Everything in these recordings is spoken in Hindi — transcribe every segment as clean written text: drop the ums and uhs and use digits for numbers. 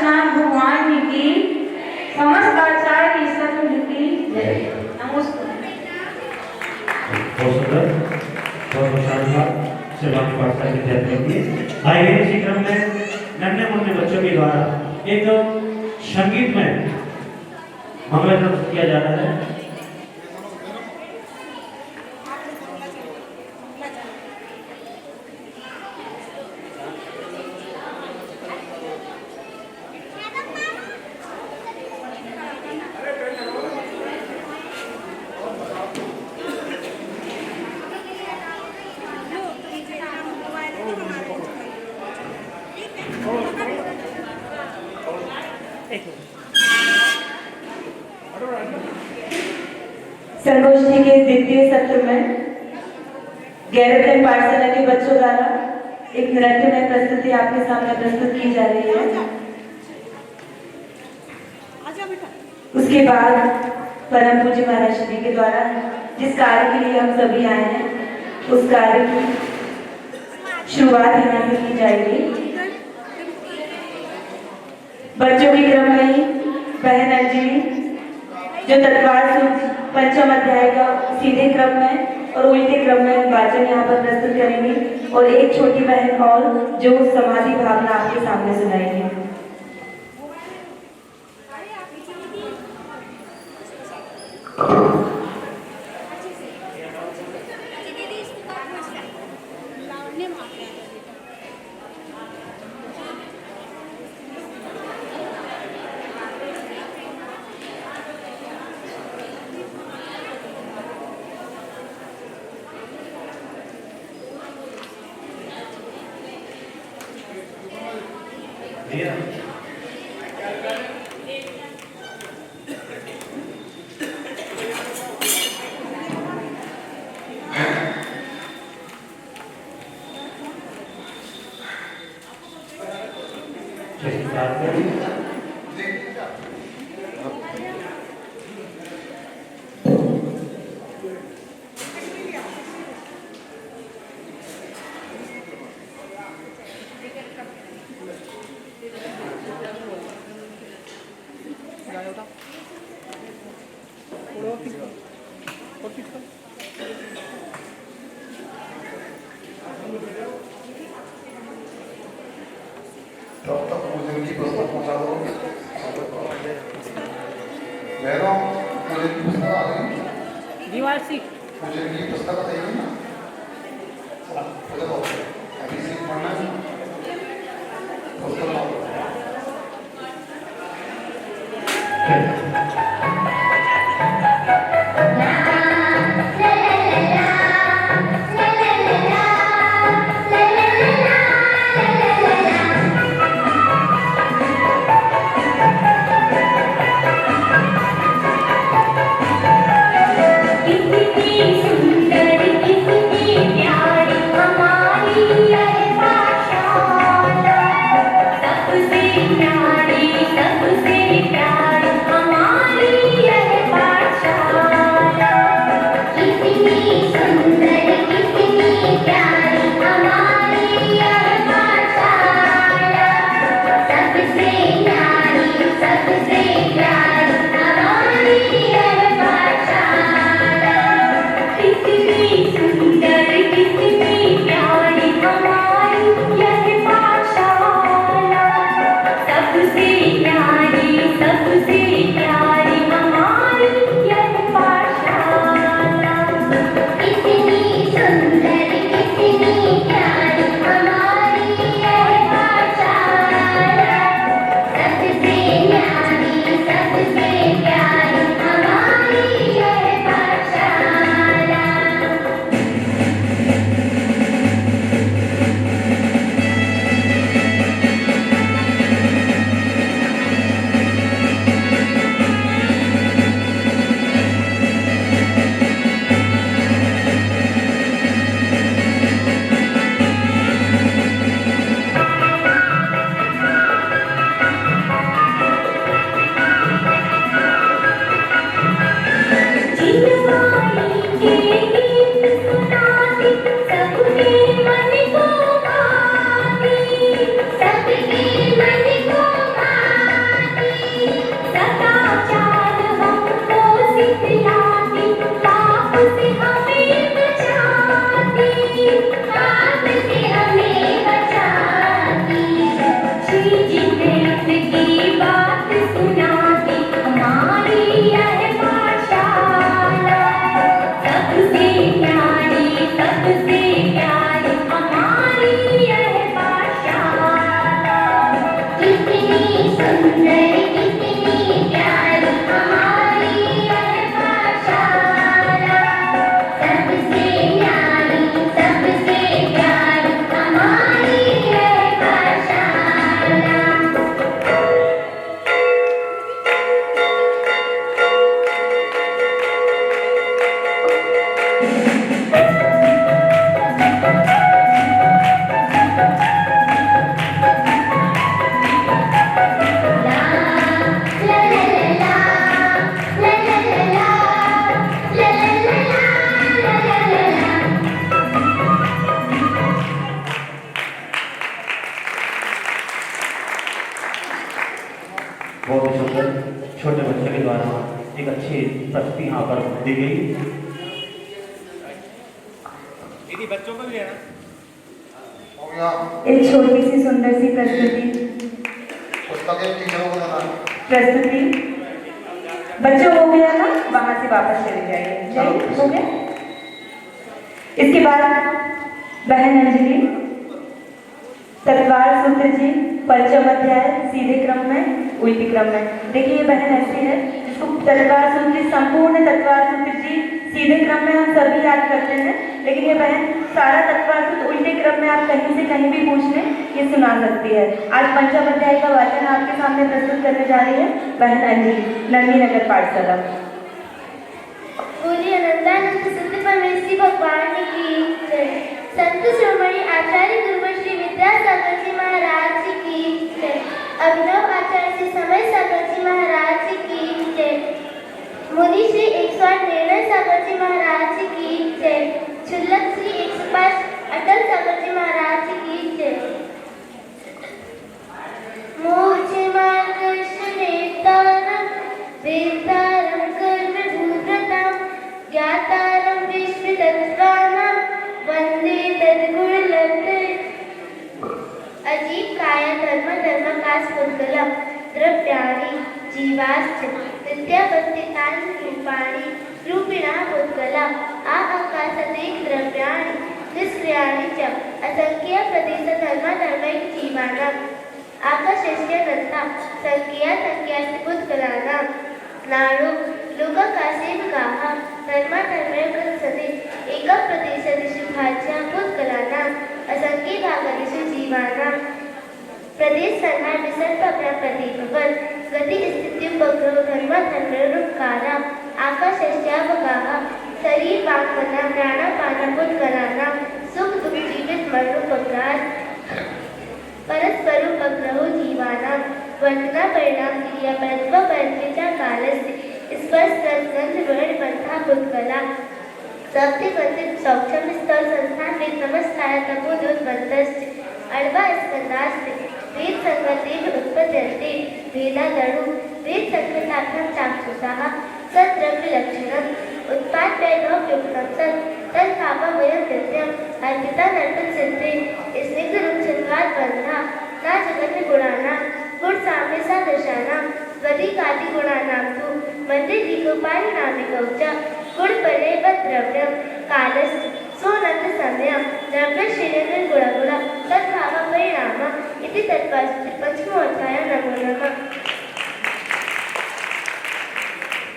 नाम भगवान की समस्त आचार्य सतगुरु की जय। नमस्कार। बहुत सुंदर, बहुत शानदार सेवा की पाठशाला के विद्यार्थियों की। आइए इसी क्रम में नन्हे मुन्ने बच्चों के द्वारा एक संगीत में मंगल किया जा रहा है। संगोष्ठी के द्वितीय सत्र में गैरतन पाठशाला के बच्चों द्वारा एक नृत्यमय प्रस्तुति आपके सामने प्रस्तुत की जा रही है। उसके बाद परम पूज्य महाराज जी के द्वारा जिस कार्य के लिए हम सभी आए हैं उस कार्य की शुरुआत यहाँ से की जाएगी। बच्चों के क्रम में ही बहन अंजलि जो तत्काल सूत्र पंचम अध्याय का सीधे क्रम में और उल्टे क्रम में वाचन यहाँ पर प्रस्तुत करेंगी और एक छोटी बहन और जो समाधि भावना आपके सामने सुनाएगी। दीवार सी मुझे ये पुस्तक चाहिए ना, अभी से पढ़ना है पुस्तक। सबसे प्यारी हमारी बहुत ही सुंदर छोटे बच्चे के द्वारा एक अच्छी प्रस्तुति यहाँ पर दी गई। दीदी बच्चों को भी लेना हो गया। एक छोटी सी सुंदर सी प्रस्तुति पुस्तकें टीचरों को देना। बच्चों हो गया ना, वहां से वापस चले जाइए। हो गया। इसके बाद बहन अंजलि तत्वार सूत्र जी पंचम अध्याय सीधे क्रम में उल्टी क्रम में। देखिए ये बहन ऐसी है जिसको तत्वार सूत्र संपूर्ण तत्वार सूत्र जी सीधे क्रम में हम सभी याद करते हैं, लेकिन ये बहन सारा तत्वार सूत्र उल्टे क्रम में आप कहीं से कहीं भी पूछ लें ये सुना सकती है। आज पंचम अध्याय का वाचन आपके सामने प्रस्तुत करने जा रही है बहन अंजलि, नंदी नगर पाठशाला। बोलिए अनंतानंद सिद्ध परमेश्वरी भगवान की जय। संत शिरोमणि आचार्य गुरुवर श्री विद्यासागर जी महाराज की जय। अभिनव आचार्य श्री समय सागर जी महाराज की जय। मुनि श्री 108 निर्णय सागर जी महाराज की जय। क्षुल्लक श्री 105 अटल सागर जी महाराज की जय। मोक्ष मार्गदर्शनेतारं वेदारं कर्मभूभृतां ज्ञातारं विश्वतत्त्वानां वन्दे तद्गुरुलब्धे। अजीब काया धर्मकाश पुद्गला द्रव्याणि जीवाश्च विद्यावस्थितानि रूपाणि रूपिणा पुद्गला आकाशते द्रव्याणि निष्क्रियाणि च असंख्य प्रदेश धर्मैक जीवानाम् आकाशस्य नन्ता संख्यास्य पुद्गलानां नाडो लोकाकाशेवगाः धर्मे प्रसते एकप्रदेशदिषु भाज्या पुद्गलानाम् असंख्यभागदिषु जीवानां प्रदेश संहार विसर्ग प्रतीपवत् गति स्थित्युपग्रहो धर्मरूपकारा आकाशस्यावगाः शरीर वाक् मना प्राणापान पुद्गलानां सुख दुख जीवित मरणोपग्रहात् परस्परोपग्रहो जीवानां वर्तना परिणाम क्रिया परत्व परत्वेचा कालस्य स्पर्श गंध वर्ण पंथा पुद्गला सप्ति वंदित सौक्षम स्थल संस्थान वेद नमस्कार तपोदोद्वंतश्च अण्वा स्कंदास्ते वेद संगतेन उत्पद्यन्ते भेदादणु वेद संगतार्थं चाक्षुषाः सद्द्रव्यलक्षणम् उत्पादवैभवयुक्तं सत् तद्भावमयं नित्यम् अर्पितानर्थं सिद्धे स्निग्धरूपचत्वाद्बन्धा न जगन्यगुणानां गुणसाम्यसादृशानां वधिकादिगुणानां तु मन्दिरीकोपायनामिकौ च गुणपरेवद्रव्यं कालस्य सोऽनन्तसमयं द्रव्यश्रेणीर्गुणगुण तद्भावपरिणाम इति तत्त्वास्य पंचमोऽध्यायः। नमो नमः।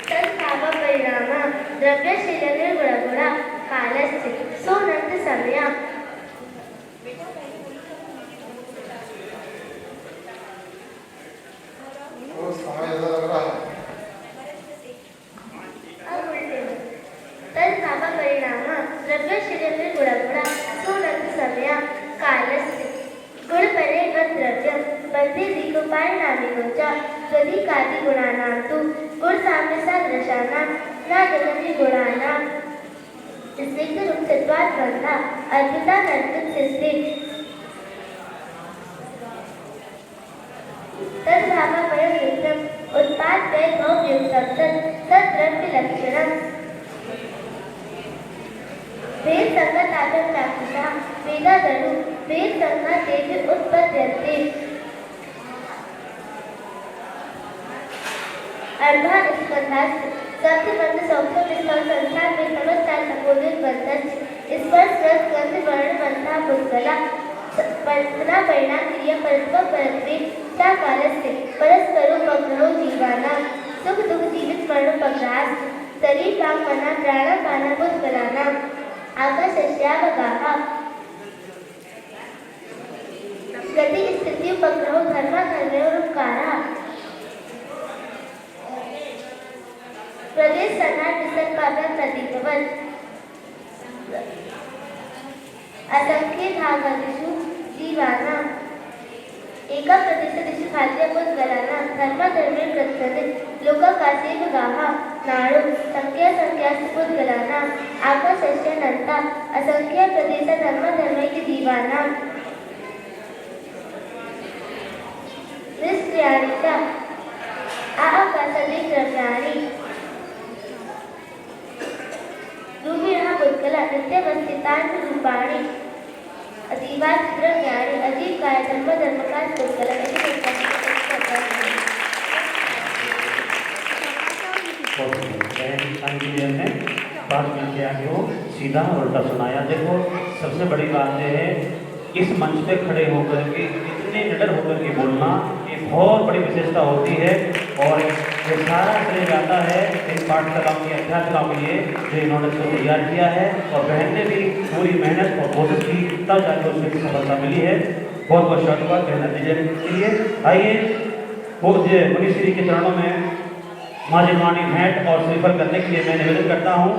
तद्भावपरिणाम द्रव्यश्रेणीर्गुणगुण कालस्य सोऽनन्तसमयं समय ऐसा लग रहा है। तद्भावपरिणाम द्रव्यश्रेणीर्गुणगुण सोऽनन्तसमयं कालस्य गुणपरेवद्रव्यं बन्धेधिकोपायनामिकौ च त्वधिकादिगुणानां तु गुणसाम्यसादृशानां न जगन्यगुणानां स्निग्धरूपचत्वाद्बन्धा अर्पितानर्थं सिद्धे तद्भावमयं नित्यम् उत्पादवैभवयुक्तं सद्द्रव्यलक्षणम् वेद संगतार्थं चाक्षुषा वेदादणु वेद संगतेन उत्पद्यन्ते अण्वा स्कंधाश्च सप्तबन्ध सौक्षम स्थल संस्थान वेद नमस्कार तपोदोद्वंतश्च स्पर्श रस गंध वर्ण पंथा पुद्गला वर्तना परिणाम क्रिया परत्व परत्वे चा कालस्य परस्पर वरे सणा निसर्गाचा प्रतीकवत असंख्य भागादिषु जीवाना एका प्रतिशदिषु खाद्यपुद्गलाना धर्मधर्मे प्रत्यते लोककासे गाहा नाडो संख्या पुद्गलाना आकाशस्य नंता असंख्य प्रदेश धर्मधर्मैक जीवाना निस्त्रियाणीचा आकाशादी द्रव्याणी रूपिणः पुद्गला नित्यवस्थितानि रूपाणि अतीवात द्रव्याणि अजीव काय धर्मकाश पुद्गला ने 5 मिनट के आगे हो सीधा और उल्टा सुनाया। देखो सबसे बड़ी बात यह है इस मंच पे खड़े होकर के इतने निडर होकर के बोलना ये बहुत बड़ी विशेषता होती है और ये सारा श्रेय जाता है इन पाठशालाओं की अध्यापकों के लिए जो इन्होंने इसको तैयार किया है और बहन ने भी पूरी मेहनत और कोशिश की तब जाकर उसमें सफलता मिली है। बहुत बहुत शुक्रिया कहना दीजिए के लिए। आइए पूज्य मुनिश्री के चरणों में माँ जिनवानी भेंट और श्रीफल करने के लिए मैं निवेदन करता हूँ।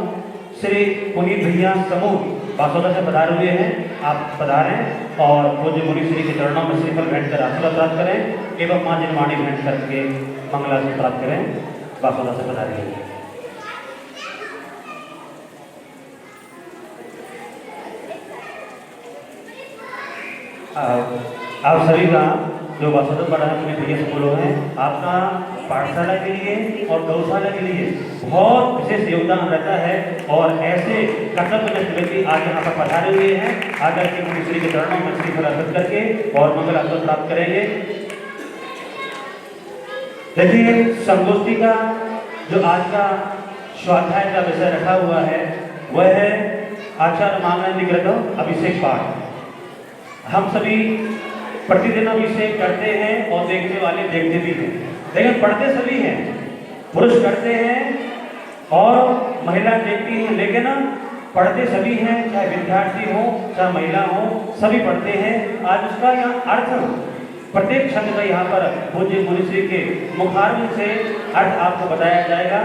श्री पुनीत भैया समूह बासोदा से पधारे हुए हैं, आप पधारें और पूज्य मुनिश्री के चरणों में श्रीफल भेंट कर आशीर्वाद प्राप्त करें एवं माँ जिनवानी भेंट करके मंगलाचरण प्राप्त करें। बासोदा से पधारे हुए आप सभी का जो बासोदा पढ़ा है अपने भैया स्कूलों हैं आपका पाठशाला के लिए और गौशाला के लिए बहुत विशेष योगदान रहता है और ऐसे कर्तव्यनिष्ठ व्यक्ति आज यहाँ पर पधारे हुए हैं। आकर के मुनिश्री के चरणों में श्रीफल अर्पित करके और मंगल आशीर्वाद प्राप्त करेंगे। देखिए संगोष्ठी का जो आज का स्वाध्याय का विषय रखा हुआ है वह है आचार्य मांगन निग्रह अभिषेक पाठ। हम सभी प्रतिदिन अभिषेक करते हैं और देखने वाले देखते भी हैं, लेकिन पढ़ते सभी हैं, पुरुष करते हैं और महिला देखती हैं, लेकिन पढ़ते सभी हैं, चाहे विद्यार्थी हो चाहे महिला हो सभी पढ़ते हैं। आज उसका यहाँ अर्थ प्रत्येक शब्द का यहाँ पर पूज्य मुनिश्री के मुखारबिंद से अर्थ आपको बताया जाएगा।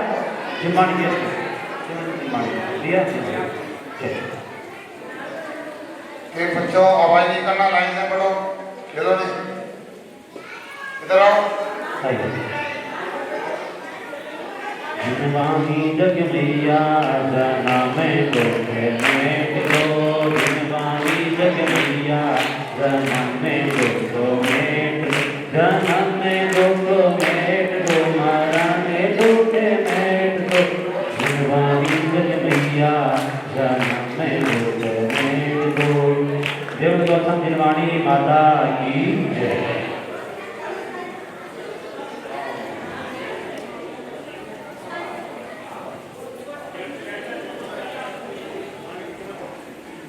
एक बच्चों आवाज नहीं करना, लाइन से पढ़ो, खेलो नहीं, इधर आओ। जिनवानी जग मैया जना में तो मेट लो, जिनवानी जग मैया जना में तो मेट, जना में तो मेट दो मारा में दूटे मेट दो, जिनवानी जग मैया जना में तो मेट दो। देव गौतम जिनवानी माता की जय।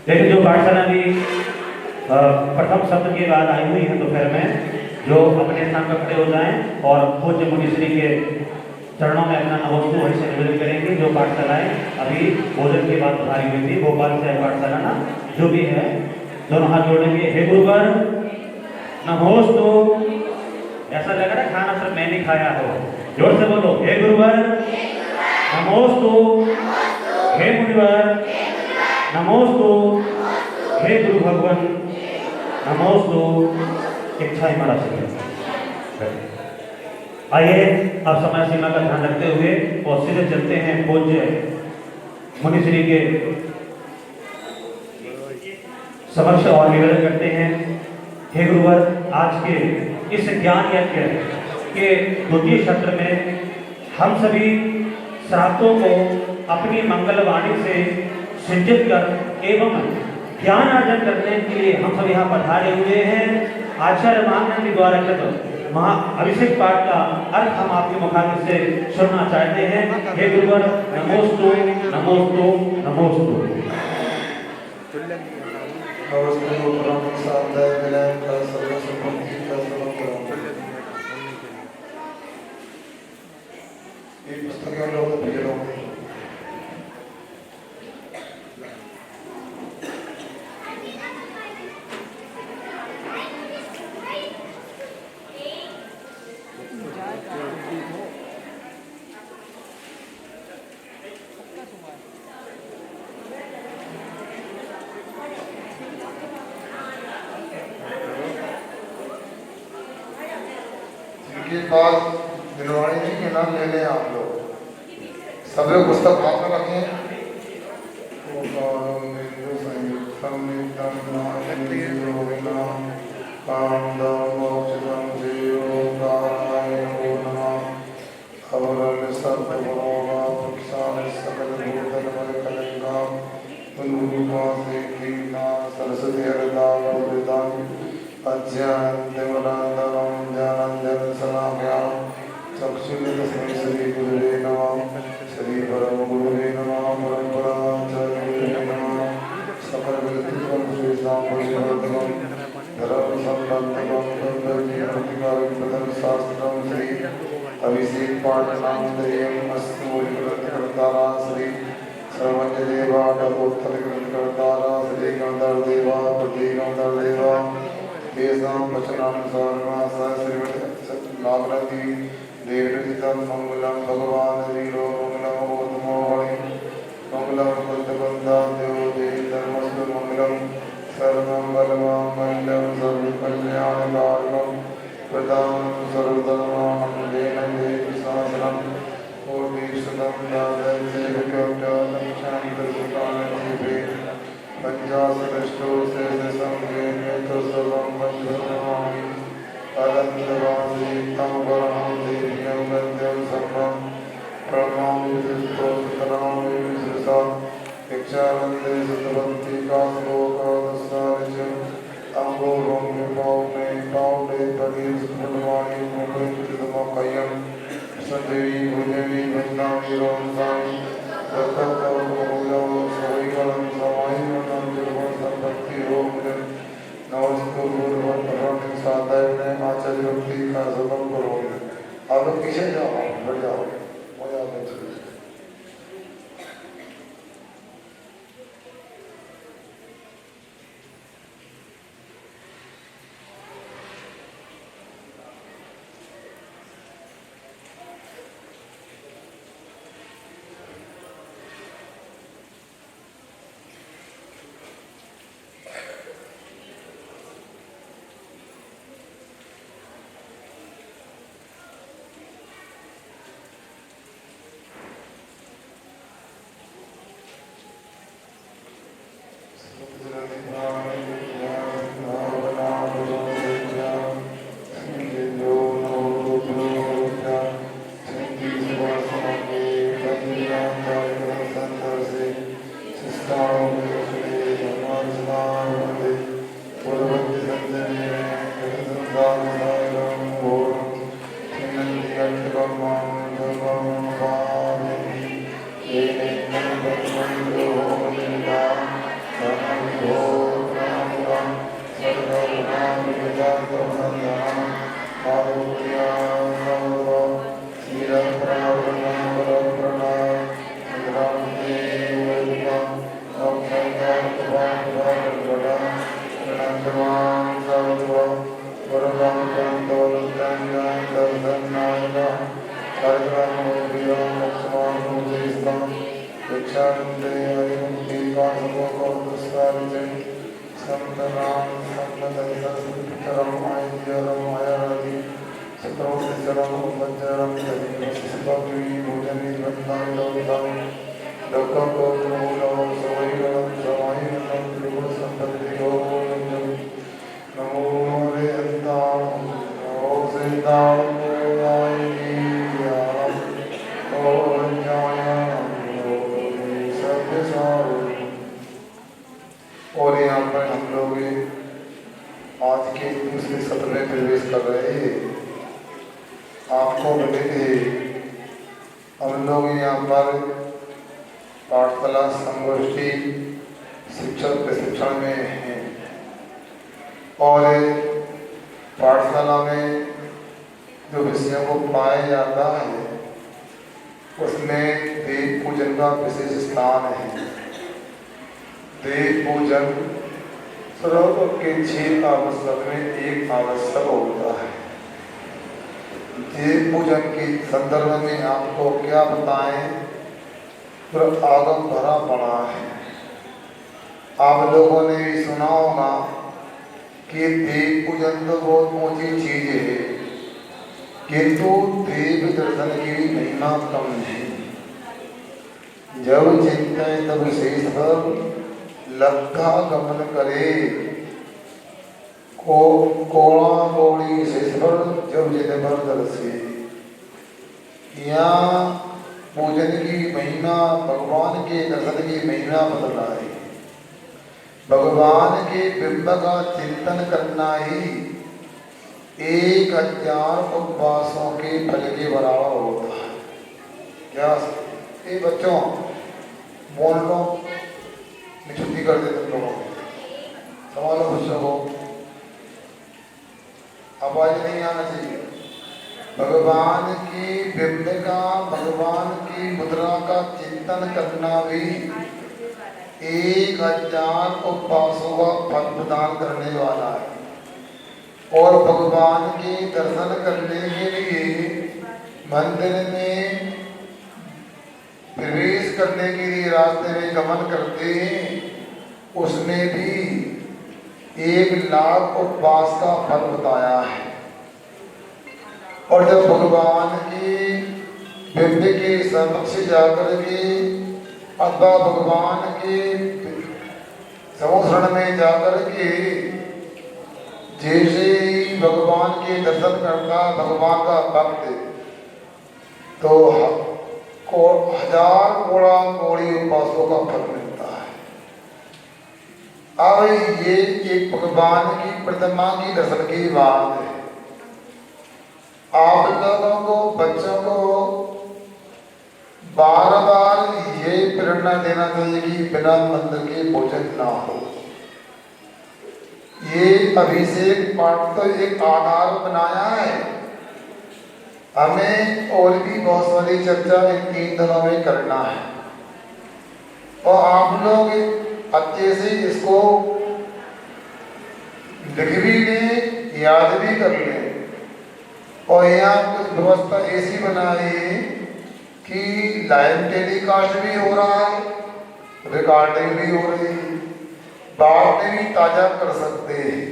लेकिन जो पाठशाला भी प्रथम शब्द के बाद आई हुई है दोपहर में जो अपने स्थान पर खड़े हो जाएं और पूज्य मुनिश्री के चरणों में अपना नमोस्तु वही से निवेदन करेंगे। जो पाठशालाएं अभी भोजन के बाद उभारी हुई थी, भोपाल से पाठशाला ना जो भी है दोनों हाथ जोड़ेंगे। हे गुरुवर नमोस्तु। ऐसा लग रहा है खाना सिर्फ मैंने खाया हो, जोर से बोलो। हे गुरुवर नमोस्तु, हे मुनिवर नमोस्तु, हे गुरु भगवान नमोस्तु। इच्छा हमारा से आइए अब समय सीमा का ध्यान रखते हुए और सीधे चलते हैं पूज्य मुनिश्री के समक्ष और निवेदन करते हैं। हे गुरुवर आज के इस ज्ञान यज्ञ के द्वितीय सत्र में हम सभी श्रावकों को अपनी मंगलवाणी से सिंचित कर एवं ज्ञान अर्जन करने के लिए हम सब यहाँ पधारे हुए हैं। आचार्य मांगन के द्वारा कृत महा अभिषेक पाठ का अर्थ हम आपके मुखारबिंद से सुनना चाहते हैं। हे गुरुवर नमोस्तु नमोस्तु नमोस्तु। पास दिलवाणी नहीं है ना, ले लें आप लोग। सब लोग पुस्तक हाथ में रखें। सरस्वती चक्षुर्दस्मै श्री गुरुवे नमः। श्री परम गुरुवे नमः। परम्पराचार्य नमः। सकल विद्वद्गुण श्री सांप्रदायिकं धर्म संबंधकं प्रतिकारक प्रथम शास्त्रं श्री अभिषेक पाठनामधेयम् अस्तु कर्तारा श्री सर्वज्ञ देवा तपोत्तर कर्तारा श्री गणधर देवा प्रति गणधर देवा तेषां वचनानुसारेण श्रीमती नागरती देवृतितं मंगलम भगवान वीरो मंगलम गौतमो हरि मंगलम बुद्धवंदा देव देव धर्मस्तु मंगलम सर्वमंगलमांगल्यं सर्वकल्याणकारकं प्रदानं सर्वधर्माणं देवी शासनं कोटिशतं दादं सेवकं शान्तिर्भुतानन्दे पंचाशदष्टो शेषसंगे सर्वं वन्दनामि अनन्तवासीतं परमं दिव्यं वन्द्यं सर्वं प्रणमामि विष्णुस्तोत्रनामि विशेषा भिक्षानन्दे सुतवन्ति काशलोकादस्सारिच अङ्गोरं विपावने पावने पगीर सुखवाणी मुखे कृतमकयं सदेवी भुजवी वन्दामि रोंसामि दत्तकौमूलं सवैकलं समाहिमनं निर्मल संपत्ति रोमजन नमस्ते गुरुवंदन साधय आचार्य भक्ति का सबम करो। आप लोग पीछे जाओ, बढ़ जाओ, मजा आता है। और यहाँ पर हम लोग आज के दूसरे सत्र में प्रवेश कर रहे हैं। आपको मिले थे हम लोग यहाँ पर पाठशाला संगोष्ठी शिक्षक प्रशिक्षण में हैं और पाठशाला में जो विषयों को पाया जाता है उसमें देव पूजन का विशेष स्थान है। देव पूजन सर्व के 6 आवश्यक में एक आवश्यक होता है। देव पूजन के संदर्भ में आपको क्या बताएं, तो आगम भरा पड़ा है। आप लोगों ने भी सुना होगा कि देव पूजन तो बहुत ऊंची चीज है। किंतु देव दर्शन की महिमा कम नहीं। जब चिंतन तब शेष पर लब्धा गमन करे, को कोणा कोड़ी शेष पर जब जिन पर दर्शे। यहाँ पूजन की महिमा, भगवान के दर्शन की महिमा बतलाई। भगवान के बिंब का चिंतन करना ही 1000 उपवासों के फल के बराबर होता है। क्या ये बच्चों बोल लो, मैं छुट्टी कर देता तुम लोगों को, संभालो बच्चों को, आवाज नहीं आना चाहिए। भगवान की बिंब का, भगवान की मुद्रा का चिंतन करना भी 1000 उपवासों का फल प्रदान करने वाला है। और भगवान के दर्शन करने के लिए मंदिर में प्रवेश करने के लिए रास्ते में गमन करते हैं, उसमें भी 1,00,000 उपवास का फल बताया है। और जब भगवान की बिंब के समक्ष जाकर के अथवा भगवान के समुद्र में जाकर के जैसे ही भगवान के दर्शन करता भगवान का भक्त, तो 1000 कोड़ा कोड़ी उपवासों का फल मिलता है। अब ये एक भगवान की प्रतिमा की दर्शन की बात है। आप लोगों को, बच्चों को बार बार ये प्रेरणा देना चाहिए कि बिना मंदिर के भोजन ना हो। ये अभिषेक पाठ तो एक आधार बनाया है, हमें और भी बहुत सारी चर्चा इन 3 दिनों में करना है। और आप लोग अच्छे से इसको लिख भी लें, याद भी कर लें। और यहाँ कुछ व्यवस्था ऐसी बनाई कि लाइव टेलीकास्ट भी हो रहा है, रिकॉर्डिंग भी हो रही है, बाद में भी ताजा कर सकते हैं।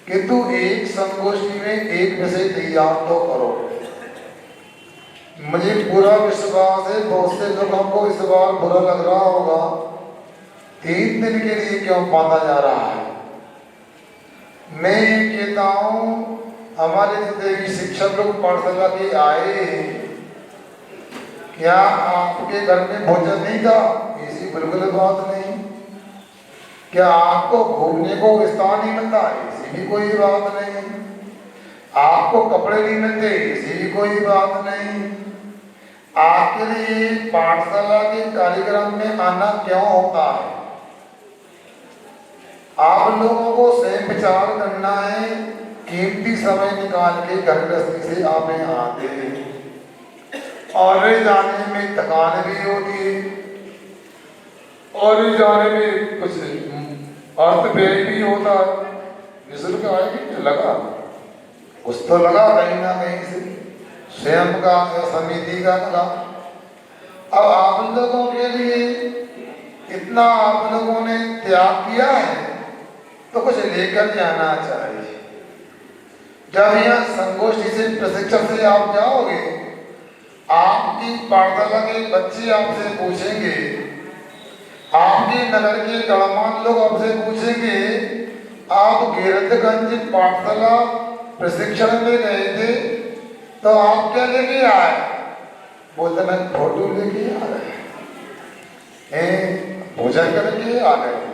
किंतु एक संगोष्ठी में एक विषय तैयार तो करो। मुझे पूरा विश्वास है बहुत से लोगों को इस बार बुरा लग रहा होगा, 3 दिन के लिए क्यों बांधा जा रहा है। मैं ये कहता हूँ, हमारे जितने भी शिक्षक लोग पाठशाला के आए, क्या आपके घर में भोजन नहीं था? ऐसी बिल्कुल बात नहीं। क्या आपको घूमने को स्थान नहीं मिलता? ऐसी भी कोई बात नहीं। आपको कपड़े नहीं मिलते? ऐसी भी कोई बात नहीं। आपके लिए पाठशाला के कार्यक्रम में आना क्यों होता है? आप लोगों को स्वयं विचार करना है, कीमती समय निकाल के घर गृहस्थी से आप यहाँ आते हैं। और जाने में थकान भी होती है, और जाने में कुछ अर्थ व्यय भी होता है। निःशुल्क आएगी लगा, कुछ तो लगा कहीं ना कहीं से, स्वयं का या समिति का लगा। अब आप लोगों के लिए इतना आप लोगों ने त्याग किया है, तो कुछ लेकर जाना चाहिए। जब यहाँ संगोष्ठी से, प्रशिक्षण से आप जाओगे, आपकी पाठशाला के बच्चे आपसे पूछेंगे, आपके नगर के गणमान्य लोग आपसे पूछेंगे, आप गिरधगंज पाठशाला प्रशिक्षण में गए थे तो आप क्या लेके आए? बोलते मैं फोटो लेके आ रहे हैं, भोजन करके आ रहे हैं,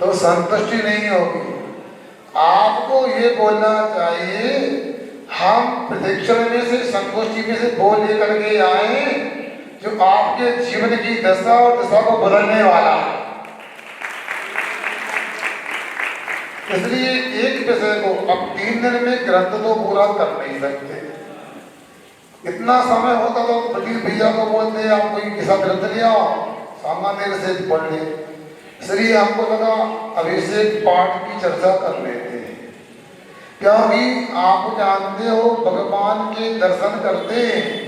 तो संतुष्टि नहीं होगी। आपको ये बोलना चाहिए, हम प्रशिक्षण में से, संगोष्ठी में से वो लेकर के आए जो आपके जीवन की दशा और दशा को बदलने वाला है। इसलिए एक विषय को अब 3 दिन में ग्रंथ तो पूरा कर नहीं सकते। इतना समय होता तो प्रदीप भैया को बोलते आप कोई किसा ग्रंथ ले आओ, सामान्य से पढ़ ले। इसलिए हमको लगा अभिषेक पाठ की चर्चा कर लेते हैं, क्योंकि आप जानते हो भगवान के दर्शन करते हैं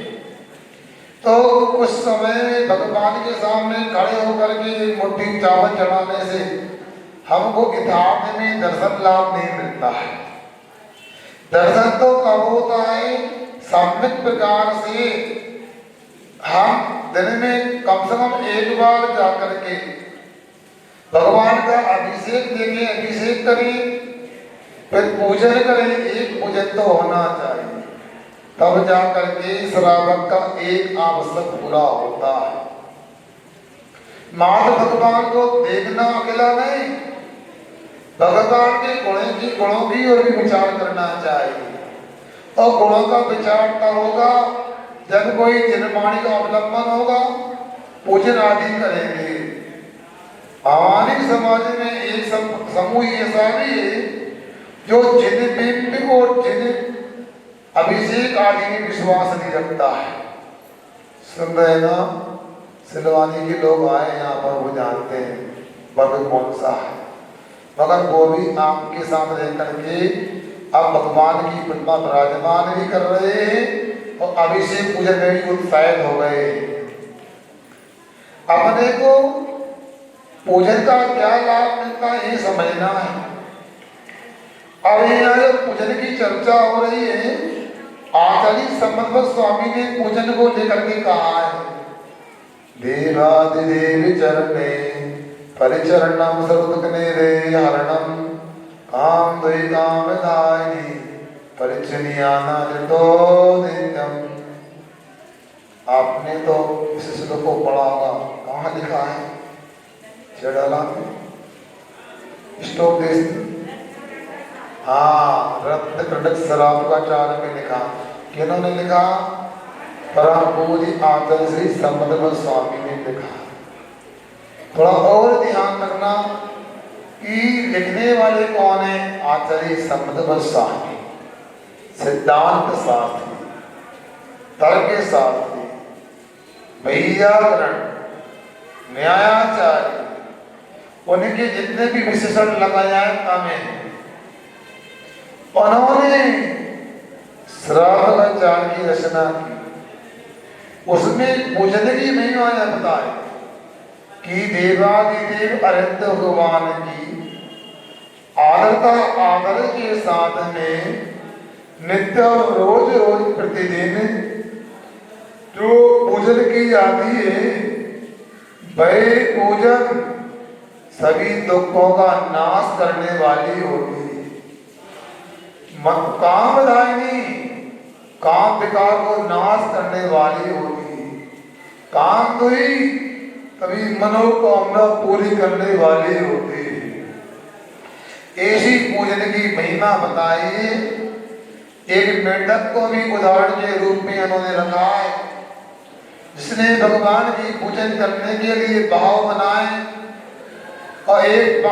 तो कुछ समय भगवान के सामने खड़े होकर के मुट्ठी चावल चढ़ाने से हमको यथार्थ में दर्शन लाभ नहीं मिलता है। दर्शन तो कब होता है? सम्यक प्रकार से हम दिन में कम से कम एक बार जाकर के भगवान का अभिषेक देंगे, अभिषेक करें, फिर पूजन करें। एक पूजन तो होना चाहिए, तब जाकर के श्रावक का एक आवश्यक पूरा होता है। मात्र भगवान को देखना अकेला नहीं, भगवान के गुणों की ओर भी विचार करना चाहिए। और गुणों का विचार तब होगा जब कोई निर्माणी का अवलंबन होगा, पूजन आदि करेंगे। हमारे समाज में एक समूह ऐसा भी है जो जिन बिंब और जिन अभिषेक आदि में विश्वास नहीं रखता है। सुन रहे ना, सिलवानी के लोग आए यहाँ पर, वो जानते हैं वर्ग कौन सा है, मगर वो भी आपके साथ रह करके अब भगवान की प्रतिमा विराजमान भी कर रहे हैं और अभिषेक पूजन में भी उत्साहित हो गए। अपने को पूजन का क्या लाभ मिलता है ये समझना है। अब यहाँ जो पूजन की चर्चा हो रही है, आचार्य संबंध स्वामी ने पूजन को लेकर के कहा है, देवादिदेव चरणे परिचरणम सर्वदुःखने रे हरणम काम द्वैतामदायिनी परिचनियाना जतो नित्यम। आपने तो इस श्लोक को पढ़ा होगा, कहाँ लिखा है? चढ़ाला में स्टोक देश, हाँ, रत्न कटक शराब का चार में लिखा। किन्होंने लिखा? परम पूज्य आचार्य श्री संबंध स्वामी ने लिखा। थोड़ा और ध्यान रखना कि लिखने वाले कौन है? आचार्य संबंध स्वामी, सिद्धांत शास्त्री, तर्क शास्त्री, वैयाकरण, न्यायाचार्य, उनके जितने भी विशेषण लगाए हैं हमें, उन्होंने श्रावकाचार्य की रचना की। उसमें पूजन की महिमा बताए कि देवादिदेव अनंत भगवान की आदरता आदर के साथ में नित्य रोज रोज प्रतिदिन जो पूजन की जाती है, वह पूजन सभी दुखों का नाश करने वाली होती है। कामदायिनी, काम विकार को नाश करने वाली होती है। काम तो ही कभी मनोकामना पूरी करने वाली होती है। ऐसी पूजन की महिमा बताई। एक मेंढक को भी उदाहरण के रूप में उन्होंने रखा है, जिसने भगवान की पूजन करने के लिए भाव बनाए और एक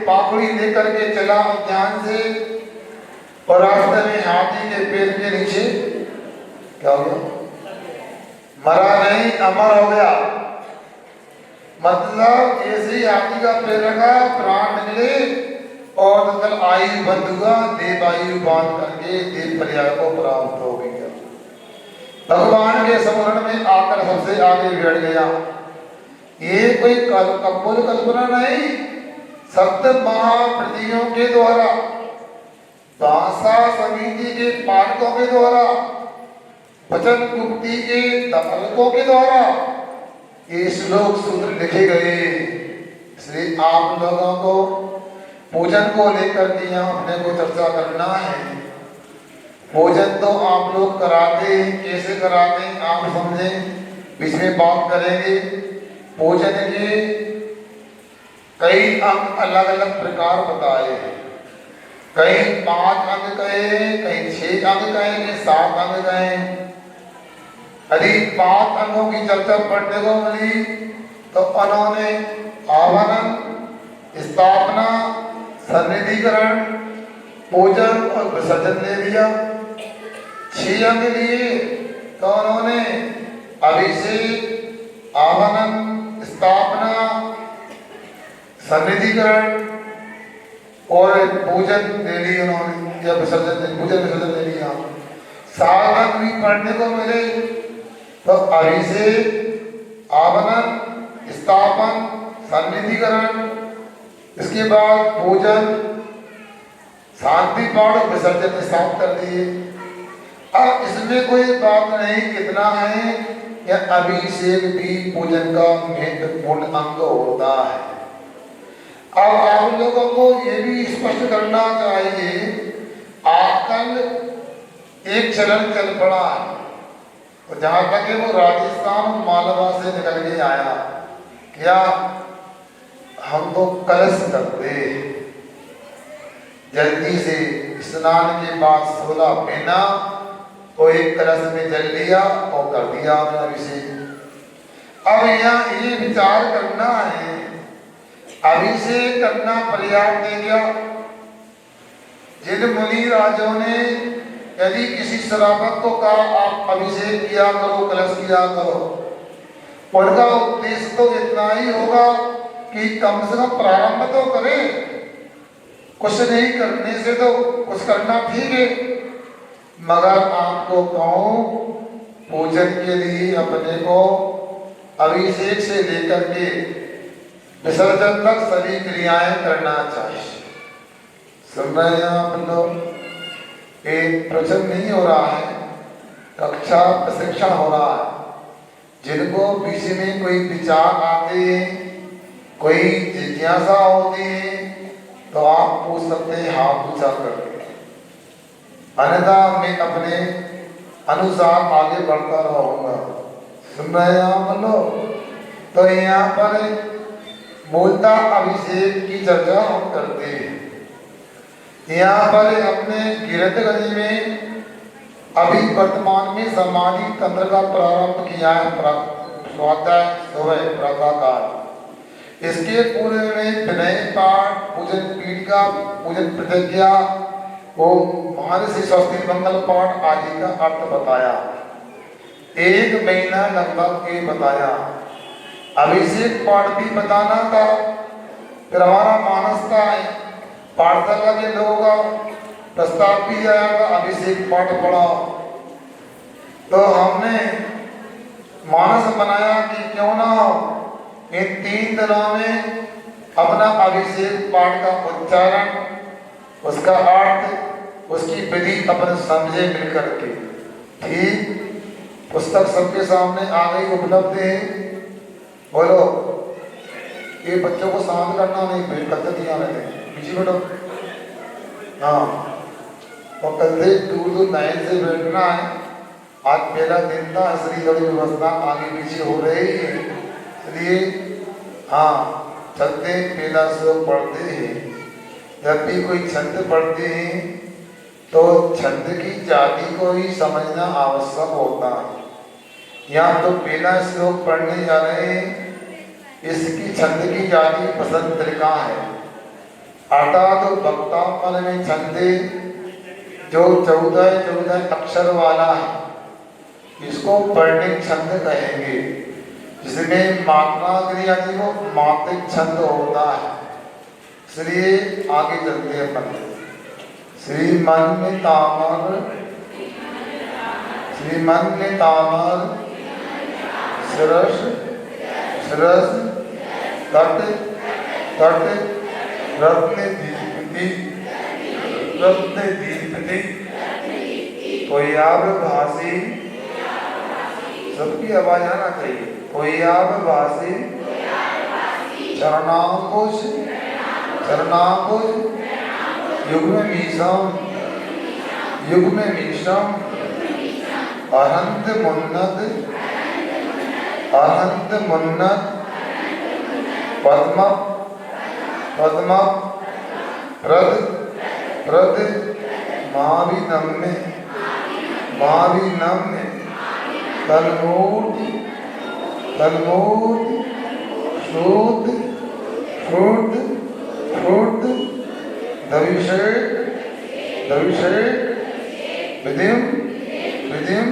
पाखुड़ी लेकर के चला ध्यान से, और रास्ते में हाथी के पेड़ के नीचे क्या हो गया? मरा नहीं, अमर हो गया। मतलब ऐसे ही हाथी का पेड़ रखा, प्राण निकले और कल आयु बंद हुआ, देव आयु बांध करके देव पर्याय को प्राप्त हो गया। भगवान के स्मरण में आकर सबसे आगे बैठ गया। ये कोई कपोल कल्पना नहीं, सप्त महाप्रतियों के द्वारा, भाषा समिति के पाठकों के द्वारा, वचन गुप्ती के दफलकों के द्वारा ये श्लोक सूत्र लिखे गए। इसलिए आप लोगों को पूजन को लेकर के यहाँ अपने को चर्चा करना है। पूजन तो आप लोग कराते हैं, कैसे कराते हैं आप समझें, इसमें बात करेंगे। पूजन के कई अंग अलग अलग प्रकार बताए हैं, कहीं 5 अंग कहे, कहीं 6 अंग कहे, कहीं 7 अंग कहे। यदि 5 अंगों की चर्चा पढ़ने को मिली तो उन्होंने आवाहन, स्थापना, सन्निधिकरण, पूजन और विसर्जन ले लिया। 6 अंग लिए तो उन्होंने अभिषेक, आवाहन, स्थापना, सन्निधिकरण और पूजन ले ली उन्होंने, या विसर्जन, पूजन विसर्जन ले लिया। 7 अंग भी पढ़ने को मिले तो अभिषेक, आवाहन, स्थापन, सन्निधिकरण, इसके बाद पूजन, शांति पाठ विसर्जन साफ कर दिए। अब इसमें कोई बात नहीं कितना है, या अभिषेक भी पूजन का महत्वपूर्ण अंग होता है। अब आप लोगों को ये भी स्पष्ट करना चाहिए, आजकल एक चलन चल पड़ा है, और जहां तक कि वो राजस्थान मालवा से निकल के आया, क्या हम तो कलश करते जल्दी से स्नान के बाद 16 पहना तो एक कलश में जल लिया और कर दिया अभिषेक। अब यहाँ ये विचार करना है, अभिषेक करना पर्याप्त है क्या? जिन मुनि राजों ने यदि किसी श्रावक को कहा आप अभिषेक किया करो, कलश किया करो, उनका उद्देश्य तो इतना ही होगा कि कम से कम प्रारंभ तो करें, कुछ नहीं करने से तो कुछ करना ठीक है। मगर आपको कहूं, पूजन के लिए अपने को अभिषेक से लेकर के विसर्जन तक सभी क्रियाएं करना चाहिए। सुन रहे हैं आप लोग? एक प्रवचन नहीं हो रहा है, कक्षा प्रशिक्षण हो रहा है। जिनको बीच में कोई विचार आते हैं, कोई जिज्ञासा होती है, तो आप पूछ सकते हैं, हाँ पूछा करके, अन्यथा मैं अपने अनुसार आगे बढ़ता रहूंगा। सुन रहे हैं आप लोग? तो यहाँ पर मूलतः अभिषेक की चर्चा हम करते हैं। यहाँ पर अपने गिरतगंज में अभी वर्तमान में समाधि तंत्र का प्रारंभ किया है, स्वाध्याय सुबह प्रातःकाल। इसके पूर्व में विनय पाठ, पूजन पीठिका, पूजन प्रतिज्ञा, वो महर्षि स्वस्ति मंगल पाठ आदि का अर्थ बताया। 1 महीना लगभग ये बताया। अभिषेक पाठ भी बताना था। फिर हमारा मानस था, पाठशाला के लोगों का प्रस्ताव भी आया था अभिषेक पाठ पढ़ा, तो हमने मानस बनाया कि क्यों ना इन 3 दिनों में अपना अभिषेक पाठ का उच्चारण, उसका अर्थ, उसकी विधि अपन समझे मिलकर के। ठीक, पुस्तक सबके सामने आ गई, उपलब्ध है। बोलो, ये बच्चों को शांत करना नहीं, भेंट करते नहीं आने थे, पीछे बैठो। हाँ, और कल से दूर लाइन से बैठना है। आज पहला दिन था, इसलिए थोड़ी व्यवस्था आगे पीछे हो रही है, इसलिए हाँ चलते पहला श्लोक पढ़ते हैं। जब भी कोई छंद पढ़ते हैं तो छंद की जाति को ही समझना आवश्यक होता है। यहाँ तो पहला श्लोक पढ़ने जा रहे हैं, इसकी छंद की जाति पसंतरिका है, अर्थात तो वक्तापन में छंदे जो 14 अक्षर वाला है, इसको वर्णिक छंद कहेंगे, जिसमें मात्रा क्रिया को मात्रिक छंद होता है। इसलिए आगे चलते हैं अपन। श्रीमन में तामर, श्रीमन में तामर, सरस सरस, तट तट, रत्न दीप्ति, रत्न दीप्ति, कोयाब भासी, सबकी आवाज आना चाहिए, कोयाब भासी, चरणांकुश, चरणांकुश, युग्म मीशम, युग्म मीशम, अनंत मुन्नत, अनंत मुन्नत, पद्म पद्म, प्रद प्रद, महाविनम्य, महाविनम्य, तन्मूर्ति, तन्मूर्ति, शुद्ध शुद्ध शुद्ध, दविषेक दविषेक, विधिम विधिम,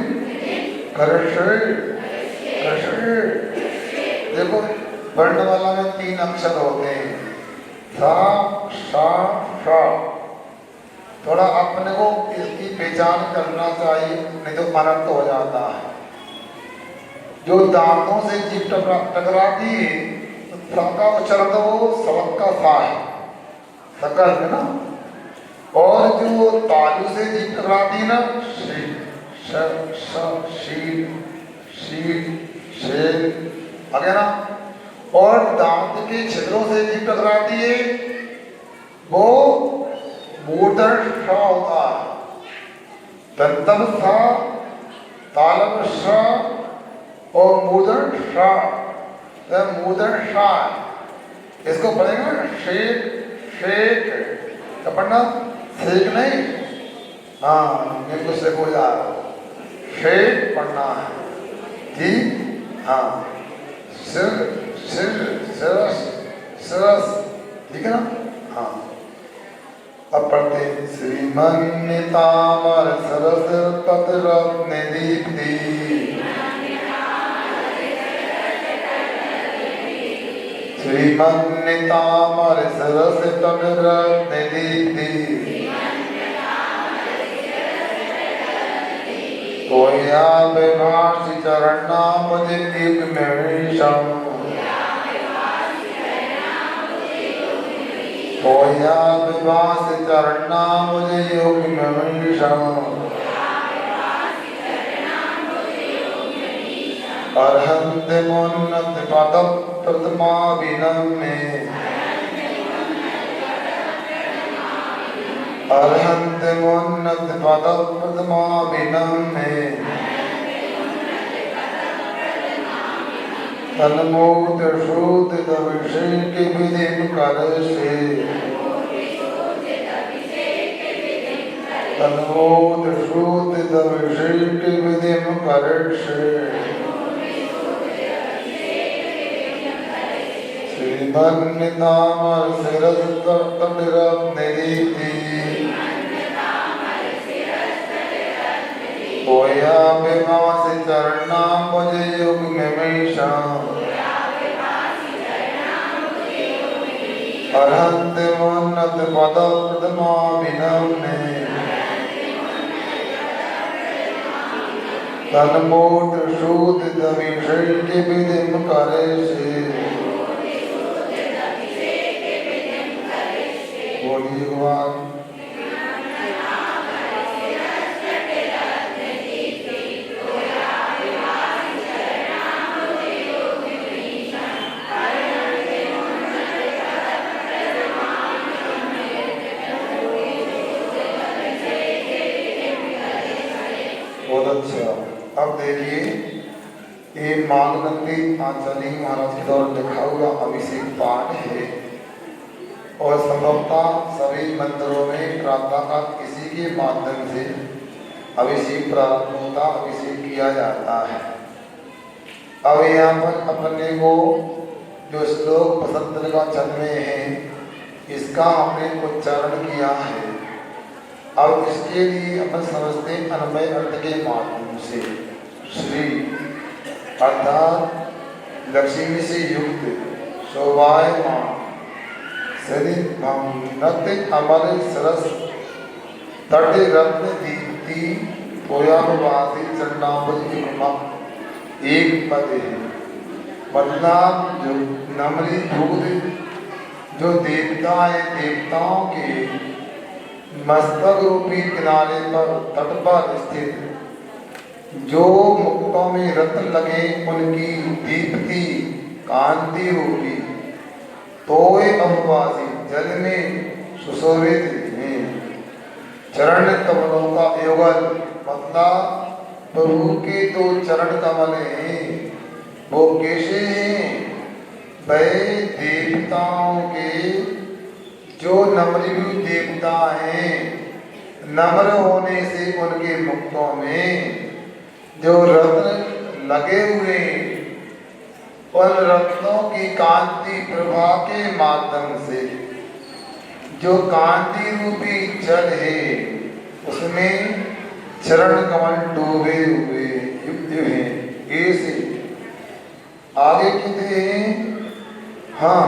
करषेक करषेक। देखो, वर्णमाला में 3 अक्षर होते हैं, सा शा शा। थोड़ा अपने को इसकी पहचान करना चाहिए, नहीं तो अनर्थ हो जाता है। जो दांतों से जीभ टकराती है तो सा का उच्चारण तो वो सबक का सा है, सकल है ना। और जो तालु से जीभ टकराती है ना, शी श श शी शी शेर आगे ना, और दांत के छिद्रों से जीभ टकराती है, वो मूर्धन श होता है। दंतम सा, तालम श और मूर्धन श, मूर्धन श, इसको पढ़ेंगे ना शेख शेख, क्या पढ़ना? शेख नहीं, हाँ ये तो शेख हो जा रहा, शेख पढ़ना है जी। हाँ सिर सिर सरस सरस, ठीक है ना? हाँ अब पढ़ते श्रीमन तामर सरस तत्रत्न दीप्ति, श्रीमन तामर सरस तत्रत्न दीप्ति, तोया विभाषि चरणाम दिव्य मणिषम, तोया विभाषि चरणाम योग मणिषम, अर्हन्त मुन्नत पद प्रथमा विनम्य, अर्हन्त मुन्नत पद प्रथमा विनम्य, तन्मोद शोधित अभिषेक विधिं करसे, तन्मोद शोधित अभिषेक विधिं करसे, श्रीमन्नितामर शिरस तटरत्न दीप्ति, तोया विभाषि चरणाम्बुज युग्ममीषम्, अर्हन्त मुन्नत पद प्रथमा विनम्य, तन्मोद शोधित अभिषेक विधिं करसे, बोलिए भगवान। बहुत अच्छा। अब देखिए ये मांगनंदी आचार्य महाराज के द्वारा लिखा हुआ अभिषेक पाठ है, और संभवतः सभी मंदिरों में प्रार्थना का इसी के माध्यम से अभिषेक प्रारंभ होता, अभिषेक किया जाता है। अब यहाँ पर अपने को जो श्लोक पसंद का जन्मे है, इसका हमने उच्चारण किया है। अब इसके लिए अपन समझते अन्वय अर्थ के माध्यम से। श्री अर्थात लक्ष्मी से युक्त शोभायमान श्री नृत्य अमर सरस तट रत्न दीप्ति पोयावासी चंडाम्बुज एक पद है। मतलब जो नमरी दूध जो देवता है, देवताओं के मस्तक रूपी किनारे पर तट पर स्थित जो मुक्तों में रत्न लगे, उनकी दीप्ति कांति रूपी तोय अववासी जल में सुशोभित हैं। चरण कमलों का युगल, मतलब प्रभु के दो चरण कमल हैं, वो कैसे हैं? वह देवताओं के जो नम्र देवता हैं, नम्र होने से उनके मुक्तों में जो रत्न लगे हुए, उन रत्नों की कांति प्रभा के माध्यम से जो कांति रूपी जल है, उसमें चरण कमल डूबे हुए युक्त हैं। ऐसे आगे कहते हैं, हाँ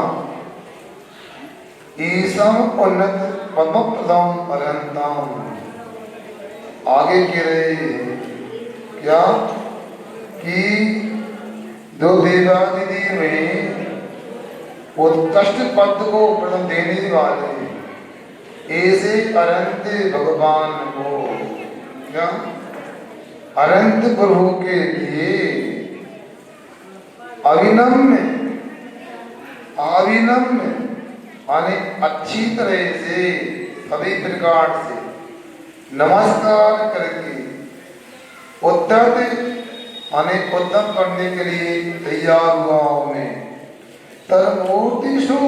ईसम उन्नत पद्मप्रदम अरहंतम। आगे कह रहे हैं क्या कि दो देवादिदेव में उत्कृष्ट पद को प्रथम देने वाले ऐसे अनंत भगवान को, क्या अनंत प्रभु के लिए अविनम्र अविनम्र माने अच्छी तरह से सभी प्रकार से नमस्कार करके उद्यम करने के लिए तैयार हुआ हूं मैं। तरमूर्तिषु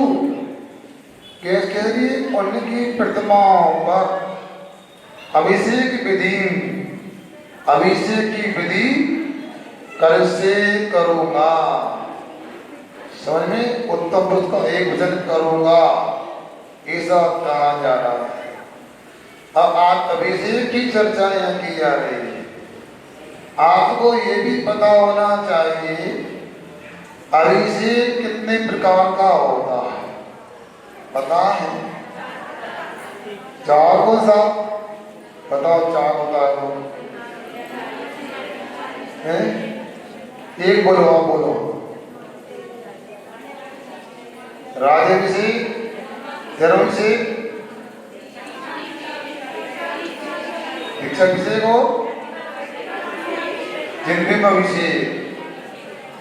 के लिए उनकी प्रतिमाओं पर अभिषेक की विधि कर से करूंगा। समझ में, उत्तम पुरुष का एक वचन करूंगा, ऐसा कहा जा रहा है। अब आज अभिषेक की चर्चा यहाँ की जा रही है। आपको ये भी पता होना चाहिए अभिषेक कितने प्रकार का होता है, पता है? चार कौन सा बताओ? चार होता है वो है? एक बोलो, आप बोलो। राजाभिषेक, धर्माभिषेक, दीक्षाभिषेक हो, जिनमें अभिषेक,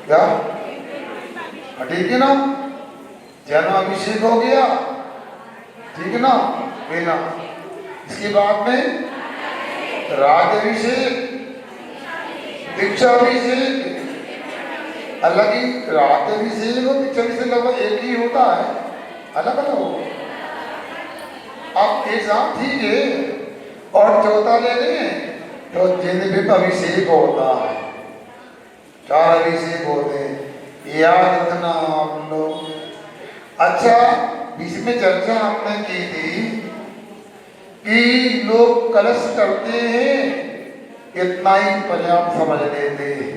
क्या ठीक है ना? जन्माभिषेक हो गया, ठीक है ना? बिना इसके बाद में राज्याभिषेक, दीक्षाभिषेक, अलग ही राज्याभिषेक और दीक्षाभिषेक लगभग एक ही होता है, अलग अलग हो। अब एक साथ ठीक है, और चौथा ले लें तो जिनमें अभिषेक होता है, चार अभिषेक होते हैं, याद रखना आप लोग। अच्छा, बीच में चर्चा हमने की थी कि लोग कलश करते हैं, इतना ही पर्याप्त समझ लेते हैं।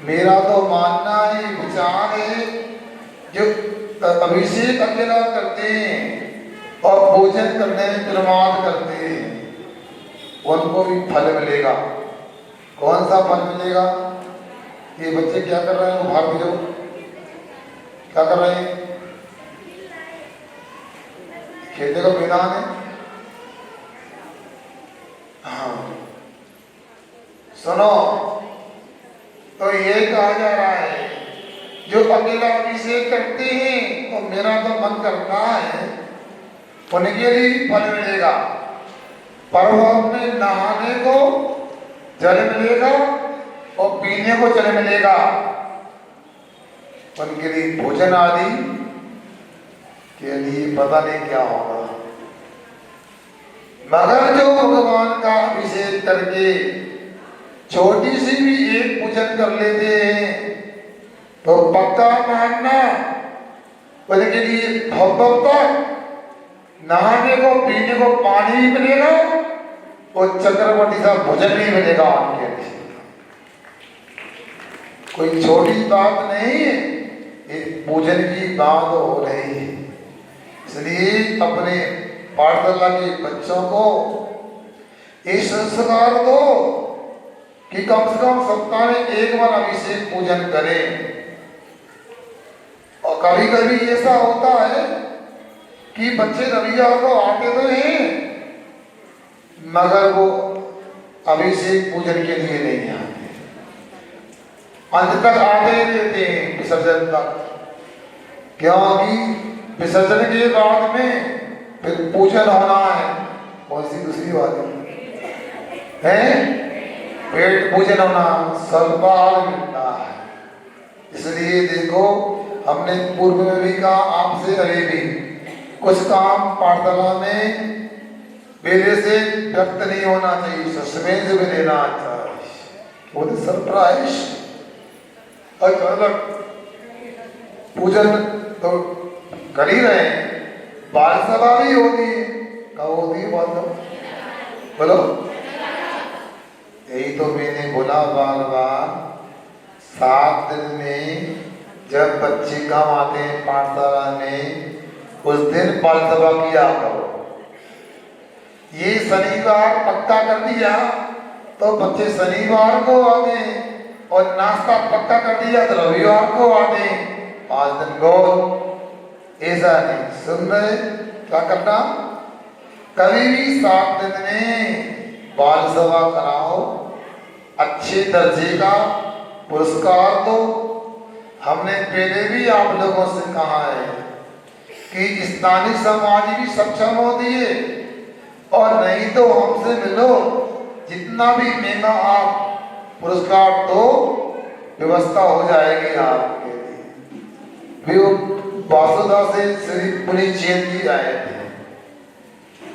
मेरा तो मानना है, विचार है, जो अभिषेक अकेला करते हैं और भोजन करने में प्रमाद करते हैं, उनको भी फल मिलेगा। कौन सा फल मिलेगा? ये बच्चे क्या कर रहे हैं? बाहर भेजो, क्या कर रहे हैं? खेलने का मैदान है। हाँ, सुनो, तो ये कहा जा रहा है जो अकेला अभिषेक करते हैं, और मेरा तो मन करता है उनके लिए फल मिलेगा। पर्वत में नहाने को जल मिलेगा और पीने को जल मिलेगा, उनके लिए भोजन आदि के लिए पता नहीं क्या होगा। मगर जो भगवान का अभिषेक करके छोटी सी भी एक पूजन कर लेते हैं, तो पक्का मानना उनके लिए भव तक नहाने को पीने को पानी भी मिलेगा और चक्रवर्ती सा भोजन भी मिलेगा उनके लिए। कोई छोटी बात नहीं है, एक पूजन की बात हो रही है। इसलिए अपने पाठशाला के बच्चों को इस संस्कार दो कि कम से कम सप्ताह में एक बार अभिषेक पूजन करें। और कभी कभी ऐसा होता है कि बच्चे रविवार को आते तो हैं, मगर वो अभिषेक पूजन के लिए नहीं आते, अंत तक आते रहते हैं विसर्जन तक। क्योंकि विसर्जन के बाद में फिर पूजन होना है। कौन सी दूसरी बात है? पेट पूजन होना, सर्वपाल मिलता है। इसलिए देखो, हमने पूर्व में भी कहा आपसे, अरे भी कुछ काम पाठशाला में मेरे से व्यक्त नहीं होना चाहिए, सस्पेंस में लेना चाहिए। वो तो सरप्राइज अलग पूजन तो कर ही रहे हैं, बाल सभा भी होती है। कब होती है बाल सभा? बोलो। यही तो मैंने बोला बार बार, 7 दिन में जब बच्चे कम आते हैं पाठशाला में, उस दिन बाल सभा किया करो। ये शनिवार पक्का कर दिया तो बच्चे शनिवार को आते, और नाश्ता पक्का कर दिया तो रविवार को आते। 5 दिन गोल, ऐसा नहीं। सुन रहे? क्या करना? कभी भी 7 दिन में बाल सभा कराओ, अच्छे दर्जे का पुरस्कार दो। हमने पहले भी आप लोगों से कहा है कि स्थानीय समाज भी सक्षम होती है, और नहीं तो हमसे मिलो, जितना भी महंगा आप पुरस्कार दो, व्यवस्था हो जाएगी आपके लिए। वो बासुदा से श्री पुनीत जैन जी आए थे।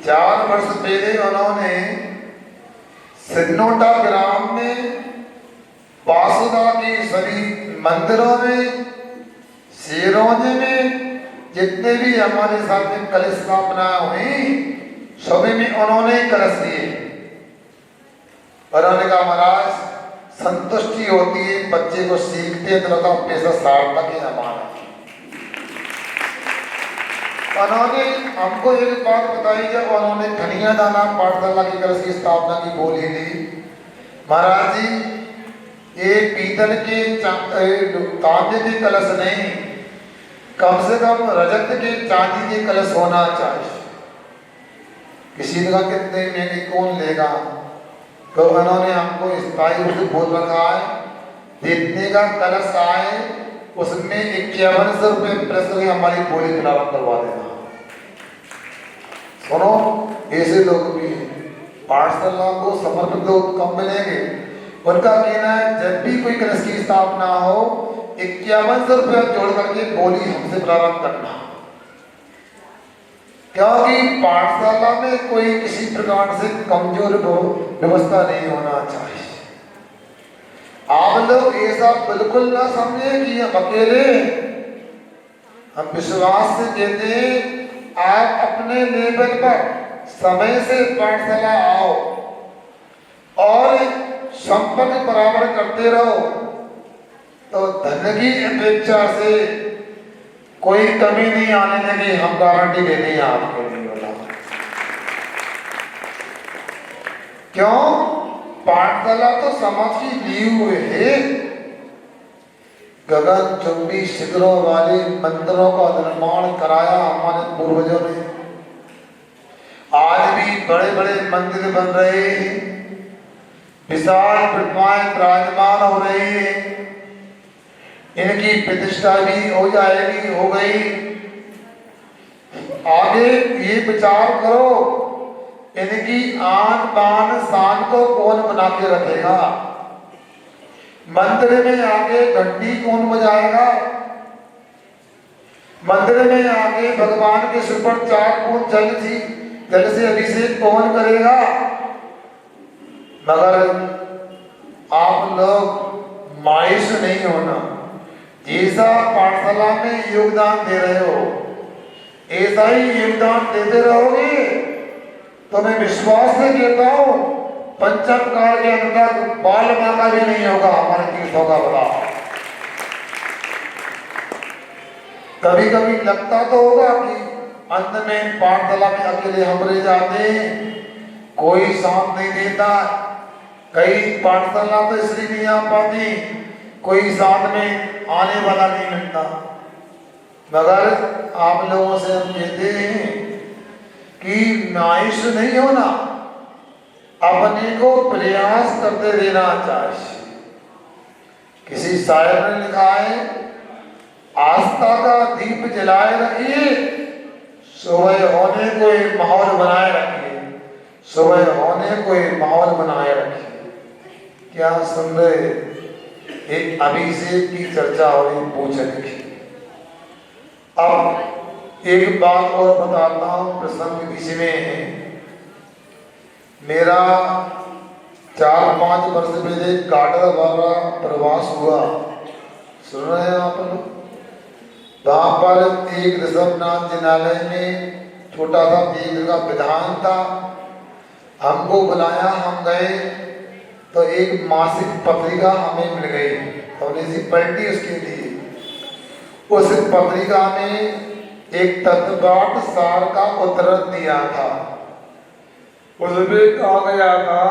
4 वर्ष पहले उन्होंने सिन्नोटा ग्राम में बासुदा के सभी मंदिरों में, शेरोंजे में जितने भी हमारे साथ में कलश स्थापना हुई, सभी में उन्होंने कलश दिए। और उन्होंने कहा महाराज संतुष्टि होती है, बच्चे को सीखते हैं तो पैसा सार्थक है हमारा। उन्होंने हमको एक बात बताई, जब उन्होंने खनिया दाना पाठशाला की कलश की स्थापना की बोली थी, महाराज जी ये पीतल के तांबे के कलश नहीं, कम से कम रजत के चांदी के कलश होना चाहिए। किसी ने कहा कितने महंगे कौन लेगा, तो उन्होंने हमको स्थायी रूप से बोल रखा है, जितने का कलश आए उसमें 5100 रुपये प्लस हमारी बोली प्रारंभ करवा देना। सुनो, ऐसे लोग भी पाठशाला को समर्पित लोग कम मिलेंगे। उनका कहना है जब भी कोई कलश की स्थापना हो 5100 रुपया जोड़ करके बोली हमसे प्रारंभ करना, क्योंकि पाठशाला में कोई किसी प्रकार से कमजोर व्यवस्था नहीं होना चाहिए। आप लोग ऐसा बिल्कुल ना समझे कि हम अकेले, हम विश्वास से कहते हैं आप अपने लेवल पर समय से पाठशाला आओ और संपर्क बराबर करते रहो, तो धन की अपेक्षा से कोई कमी नहीं आने देगी, हम गारंटी देते हैं आपके लिए। बोला क्यों? पाठशाला तो समाज की ली हुए है। गगन चुंबी शिखरों वाले मंदिरों का निर्माण कराया हमारे पूर्वजों ने। आज भी बड़े बड़े मंदिर बन रहे हैं, विशाल प्रतिमाएं विराजमान हो रही है, इनकी प्रतिष्ठा भी हो जाएगी, हो गई। आगे ये विचार करो, इनकी आन बान शान को कौन बना के रखेगा? मंदिर में आगे घंटी कौन बजाएगा? मंदिर में आगे भगवान के सिर पर 4 बूंद जल से अभिषेक कौन करेगा? मगर आप लोग मायूस नहीं होना। जैसा पाठशाला में योगदान दे रहे हो, ऐसा ही योगदान देते रहोगे तो मैं विश्वास से कहता हूं पंचम काल के अंदर बाल बांका भी नहीं होगा हमारे तीर्थों का बड़ा। कभी कभी लगता तो होगा कि अंत में पाठशाला में अकेले हम रह जाते हैं, कोई साथ नहीं देता। कई पाठशाला तो इसलिए नहीं आ पाती, कोई साथ में आने वाला नहीं मिलता। मगर आप लोगों से हम कहते हैं कि मायूस नहीं होना, अपने को प्रयास करते रहना चाहिए। किसी शायर ने लिखा है, आस्था का दीप जलाए रखिए, सुबह होने को एक माहौल बनाए रखिए, सुबह होने को एक माहौल बनाए रखिए। क्या सुन रहे? एक अभिषेक की चर्चा हो रही पूछने की। अब एक बात और बताता हूँ, प्रसंग बीच में है। मेरा 4-5 वर्ष पहले काटरा वाला प्रवास हुआ, सुन रहे हैं आप लोग? वहां पर एक ऋषभनाथ जिनालय में छोटा सा एक का विधान था, हमको बुलाया, हम गए तो एक मासिक पत्रिका हमें मिल गई, हमने सी पलटी उसके लिए। उस पत्रिका में एक तत्पाठ सार का उत्तर दिया था। उसमें कहा गया था,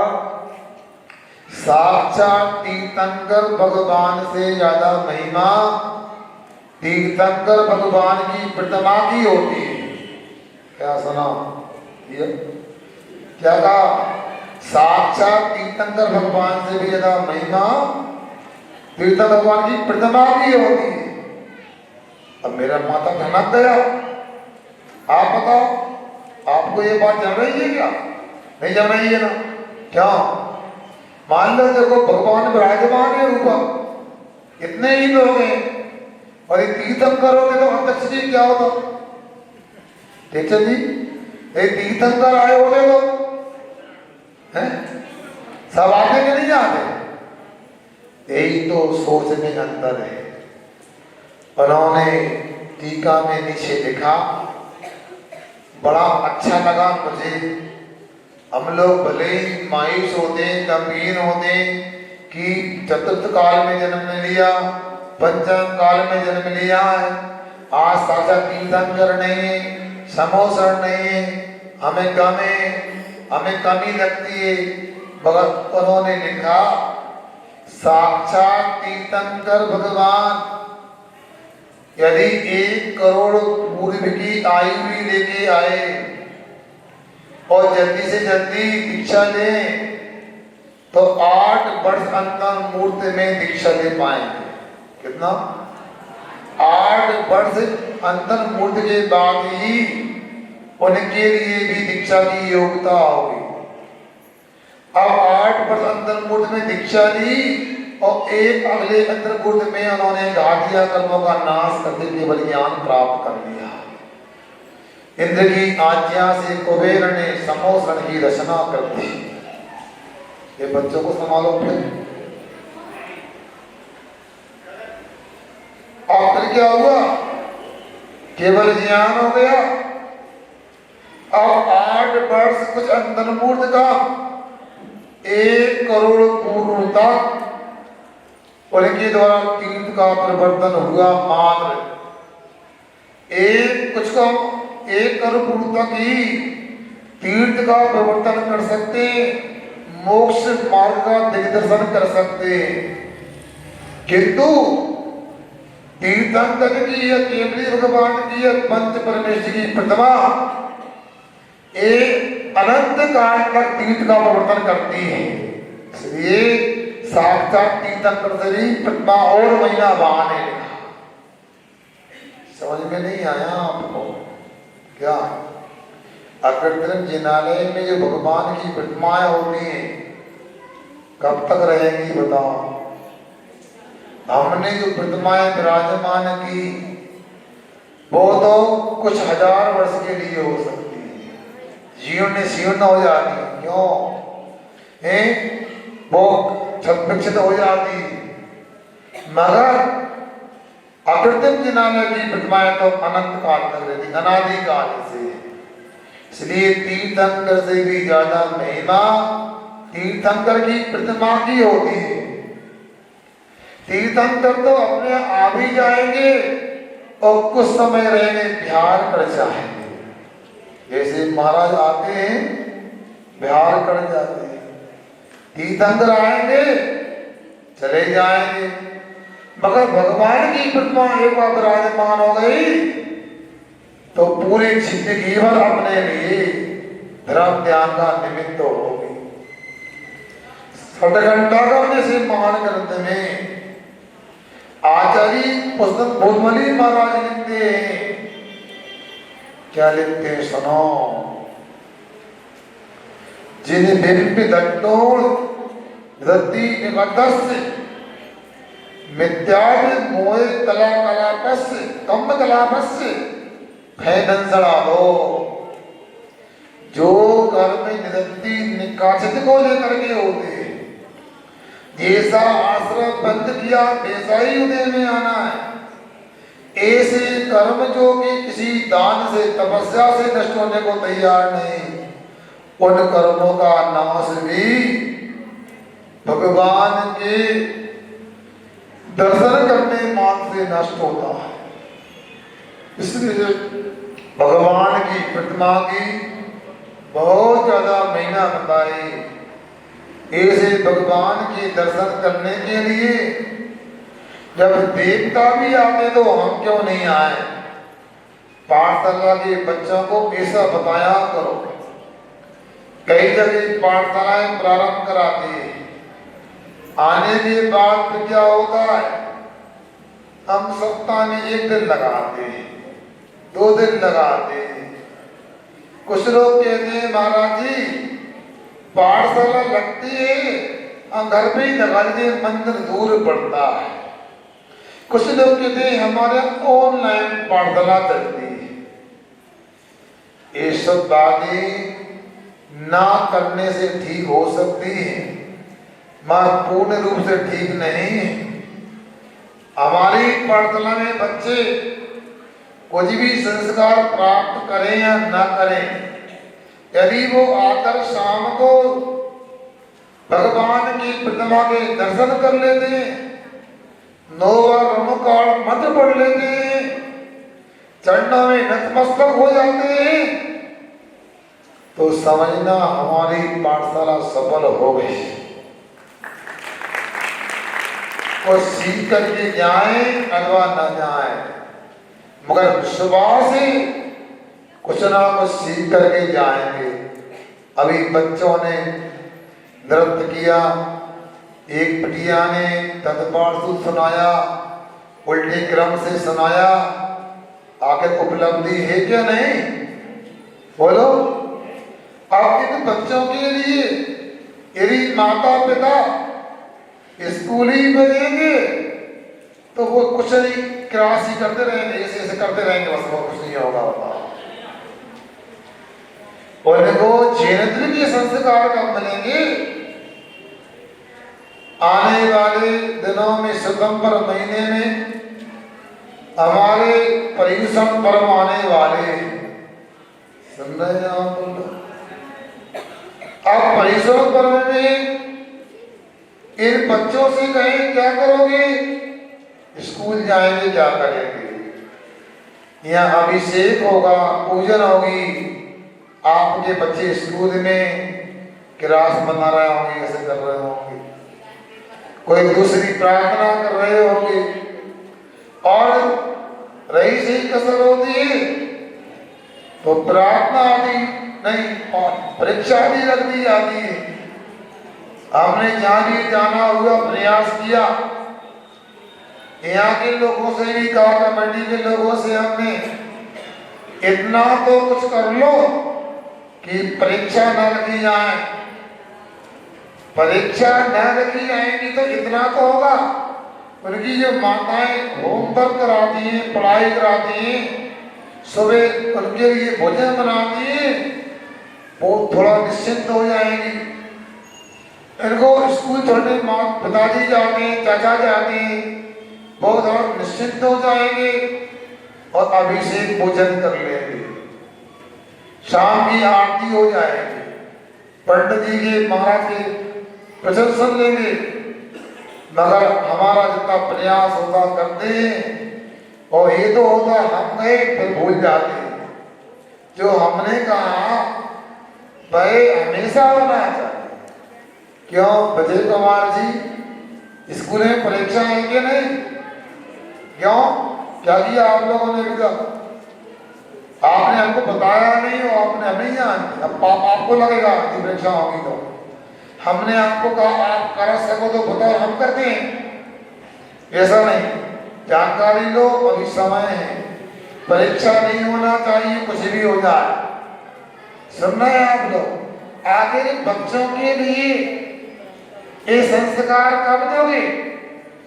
साक्षात तीर्थंकर भगवान से ज्यादा महिमा तीर्थंकर भगवान की प्रतिमा की होती है। क्या सुना? ये क्या कहा? साक्षात तीर्थंकर भगवान से भी ज्यादा महिमा तीर्थंकर भगवान की प्रतिमा की होती है। अब मेरा माथा धनक गया। आप बताओ, आपको ये बात जम रही है क्या? नहीं जम रही है ना? क्या मान लो देखो भगवान विराजमान है ऊपर, इतने ही लोग हैं और ये तीर्थंकर होते तो अध्यक्ष जी क्या होता? ठीक है जी, ये तीर्थंकर आए होते तो हैं सब आते के नहीं आते? यही तो सोच में अंतर है। उन्होंने टीका में नीचे लिखा, बड़ा अच्छा लगा मुझे। हम लोग भले ही मायूस होते, गंभीर होते कि चतुर्थ काल में जन्म लिया, पंचम काल में जन्म लिया है, आज साक्षात तीर्थंकर नहीं, समोसर नहीं, हमें गम है, हमें कमी लगती है। भगत उन्होंने लिखा, साक्षात तीर्थंकर भगवान यदि 1 करोड़ पूर्व की आयु भी लेके आए और जल्दी से जल्दी दीक्षा लें तो 8 वर्ष अंतर मूर्ति में दीक्षा ले पाएंगे। कितना? 8 वर्ष अंतर मूर्ति के बाद ही उनके लिए भी दीक्षा की योग्यता होगी। अब 8 वर्ष अंतर मूर्ति में दीक्षा ली और एक अगले अंतर मूर्ति में उन्होंने घातिया कर्मों का नाश करके केवल ज्ञान प्राप्त कर लिया। इंद्र की आज्ञा से कुबेर ने समोसरण की रचना कर दी। ये बच्चों को संभालो फिर। और फिर क्या हुआ? केवल ज्ञान हो गया। अब 8 वर्ष कुछ अंतर मूर्त का 1 करोड़ पूर्व तक उनके द्वारा तीर्थ का परिवर्तन हुआ। मात्र एक करोड़ पूर्व तक ही तीर्थ का परिवर्तन कर सकते, मोक्ष मार्ग का दिग्दर्शन कर सकते। किंतु तीर्थंकर की या केवली भगवान की या पंच परमेश्वर की प्रतिमा एक अनंत काल तक तीर्थ का परिवर्तन करती है। इसलिए साक्षात तीर्थंकर से भी प्रतिमा और महिमावान है। समझ में नहीं आया आपको क्या? अग्रतरम जिनालय में जो भगवान की प्रतिमाएं होती हैं कब तक रहेंगी बताओ? हमने जो प्रतिमाएं विराजमान की वो तो कुछ 1000 वर्ष के लिए हो सकती है, जीर्ण शीर्ण हो जाती। क्यों है? वो छत हो जाती। मगर अकृत्रिम जिनालय की प्रतिमाएं तो अनंत काल तक रहती, अनादि काल से। इसलिए तीर्थंकर से भी ज्यादा महिमा तीर्थंकर की प्रतिमा की होती है। तीर्थंकर तो अपने आप ही जाएंगे और कुछ समय रहेंगे, बिहार कर जाएंगे। जैसे महाराज आते हैं बिहार कर जाते हैं, तीर्थंकर आएंगे चले जाएंगे। मगर भगवान की प्रतिमा एक बार विराजमान हो गई तो पूरे जिंदगी भर अपने लिए धर्म ध्यान का निमित्त होगी। 60 घंटा करने से महान ग्रंथ में आचार्य पुस्तक भोजमली महाराज लिखते हैं। क्या लिखते हैं सुनो? जिन बिंब दट्टोड़ धरती निकटस्य मिथ्याद मोहे कला कलापस्य कम कलापस्य फैनंसड़ा हो। जो कर्म निरंती निकाचित को लेकर के होते हैं, जैसा आश्रम बंद किया वैसा ही उदय में आना है। ऐसे कर्म जो कि किसी दान से तपस्या से नष्ट होने को तैयार नहीं, उन कर्मों का नाश भी भगवान के दर्शन करने मात्र से नष्ट होता है। इसलिए भगवान की प्रतिमा की बहुत ज्यादा महिमा बताई। ऐसे भगवान के दर्शन करने के लिए जब देवता भी आते तो हम क्यों नहीं आए? पाठशाला के बच्चों को ऐसा बताया करो, कई जगह पाठशालाएं प्रारंभ कराती है। आने के बाद फिर क्या होता है, हम सप्ताह में 1 दिन लगाते हैं, 2 दिन लगाते हैं। कुछ लोग कहते हैं महाराज जी पाठशाला लगती है, हम घर पे ही लगा देते, मंदिर दूर पड़ता है। कुछ लोग कहते हैं हमारे ऑनलाइन पाठशाला चलती है। ये सब बातें ना करने से ठीक हो सकती है, मगर पूर्ण रूप से ठीक नहीं है। हमारी पाठशाला में बच्चे कुछ भी संस्कार प्राप्त करें या ना करें, यदि वो आकर शाम को भगवान की प्रतिमा के दर्शन कर लेते हैं, 9 बार नमोकार मंत्र पढ़ लेते हैं, चरणों में नतमस्तक हो जाते हैं, तो समझना हमारी पाठशाला सफल हो गई। और सीख करके जाए अथवा न जाए, मगर विश्वास से कुछ ना कुछ सीख करके जाएंगे। अभी बच्चों ने नृत्य किया, एक बिटिया ने तत्पाठ सुनाया, उल्टे क्रम से सुनाया, आगे उपलब्धि है क्या नहीं बोलो। अब इन बच्चों के लिए यदि माता पिता स्कूल ही भेजेंगे तो वो कुछ नहीं, क्लास ही करते रहेंगे, ऐसे ऐसे करते रहेंगे, बस वो कुछ नहीं होगा। बताओ, और देखो चरित्र के संस्कार कब मिलेंगे, आने वाले दिनों में सितंबर महीने में हमारे पर्युषण पर्व आने वाले। सुन रहे हैं आप? अब पर्युषण पर्व में इन बच्चों से कहें क्या करोगे, स्कूल जाएंगे क्या करेंगे, यहाँ अभिषेक होगा, पूजन होगी, आपके बच्चे स्कूल में क्लास बना रहे होंगे, ऐसे कर रहे होंगे, कोई दूसरी प्रार्थना कर रहे होंगे, और रही सही कसर होती है तो प्रार्थना आदि नहीं, परीक्षा आदि रख दी जाती है। हमने जहाँ भी जाना हुआ प्रयास किया, यहाँ के लोगों से भी कहा, कमेटी के लोगों से हमने इतना तो कुछ कर लो कि परीक्षा न रखी जाए। परीक्षा न रखी जाएगी तो इतना तो होगा, उनकी जो माताएं होमवर्क कराती हैं, पढ़ाई कराती हैं, सुबह उनके लिए भोजन बनाती हैं, वो थोड़ा निश्चिंत हो जाएंगी। इनको स्कूल छोड़ने पिताजी जाते हैं, चाचा जाते हैं, बहुत थोड़ा निश्चिंत हो जाएंगे और अभिषेक पूजन कर लेंगे, शाम की आरती हो जाएगी, पंडित जी के महाराज के प्रवचन सुन लेंगे। मगर हमारा जितना प्रयास होता करते हैं, और ये तो होता हम गए फिर भूल जाते हैं। जो हमने कहा वह हमेशा होना चाहिए। क्यों विजय कुमार जी, स्कूल में परीक्षा है कि नहीं? क्यों, क्या किया आप लोगों ने? भी आपने हमको बताया नहीं, और आपने हमें जान, अब आपको लगेगा कि परीक्षा होगी तो हमने आपको कहा आप कर सको तो बताओ, हम करते हैं। ऐसा नहीं, जानकारी लो, अभी समय है, परीक्षा नहीं होना चाहिए, कुछ भी हो जाए। सुनना है आप लोग, आगे बच्चों के लिए ये संस्कार कब दोगे?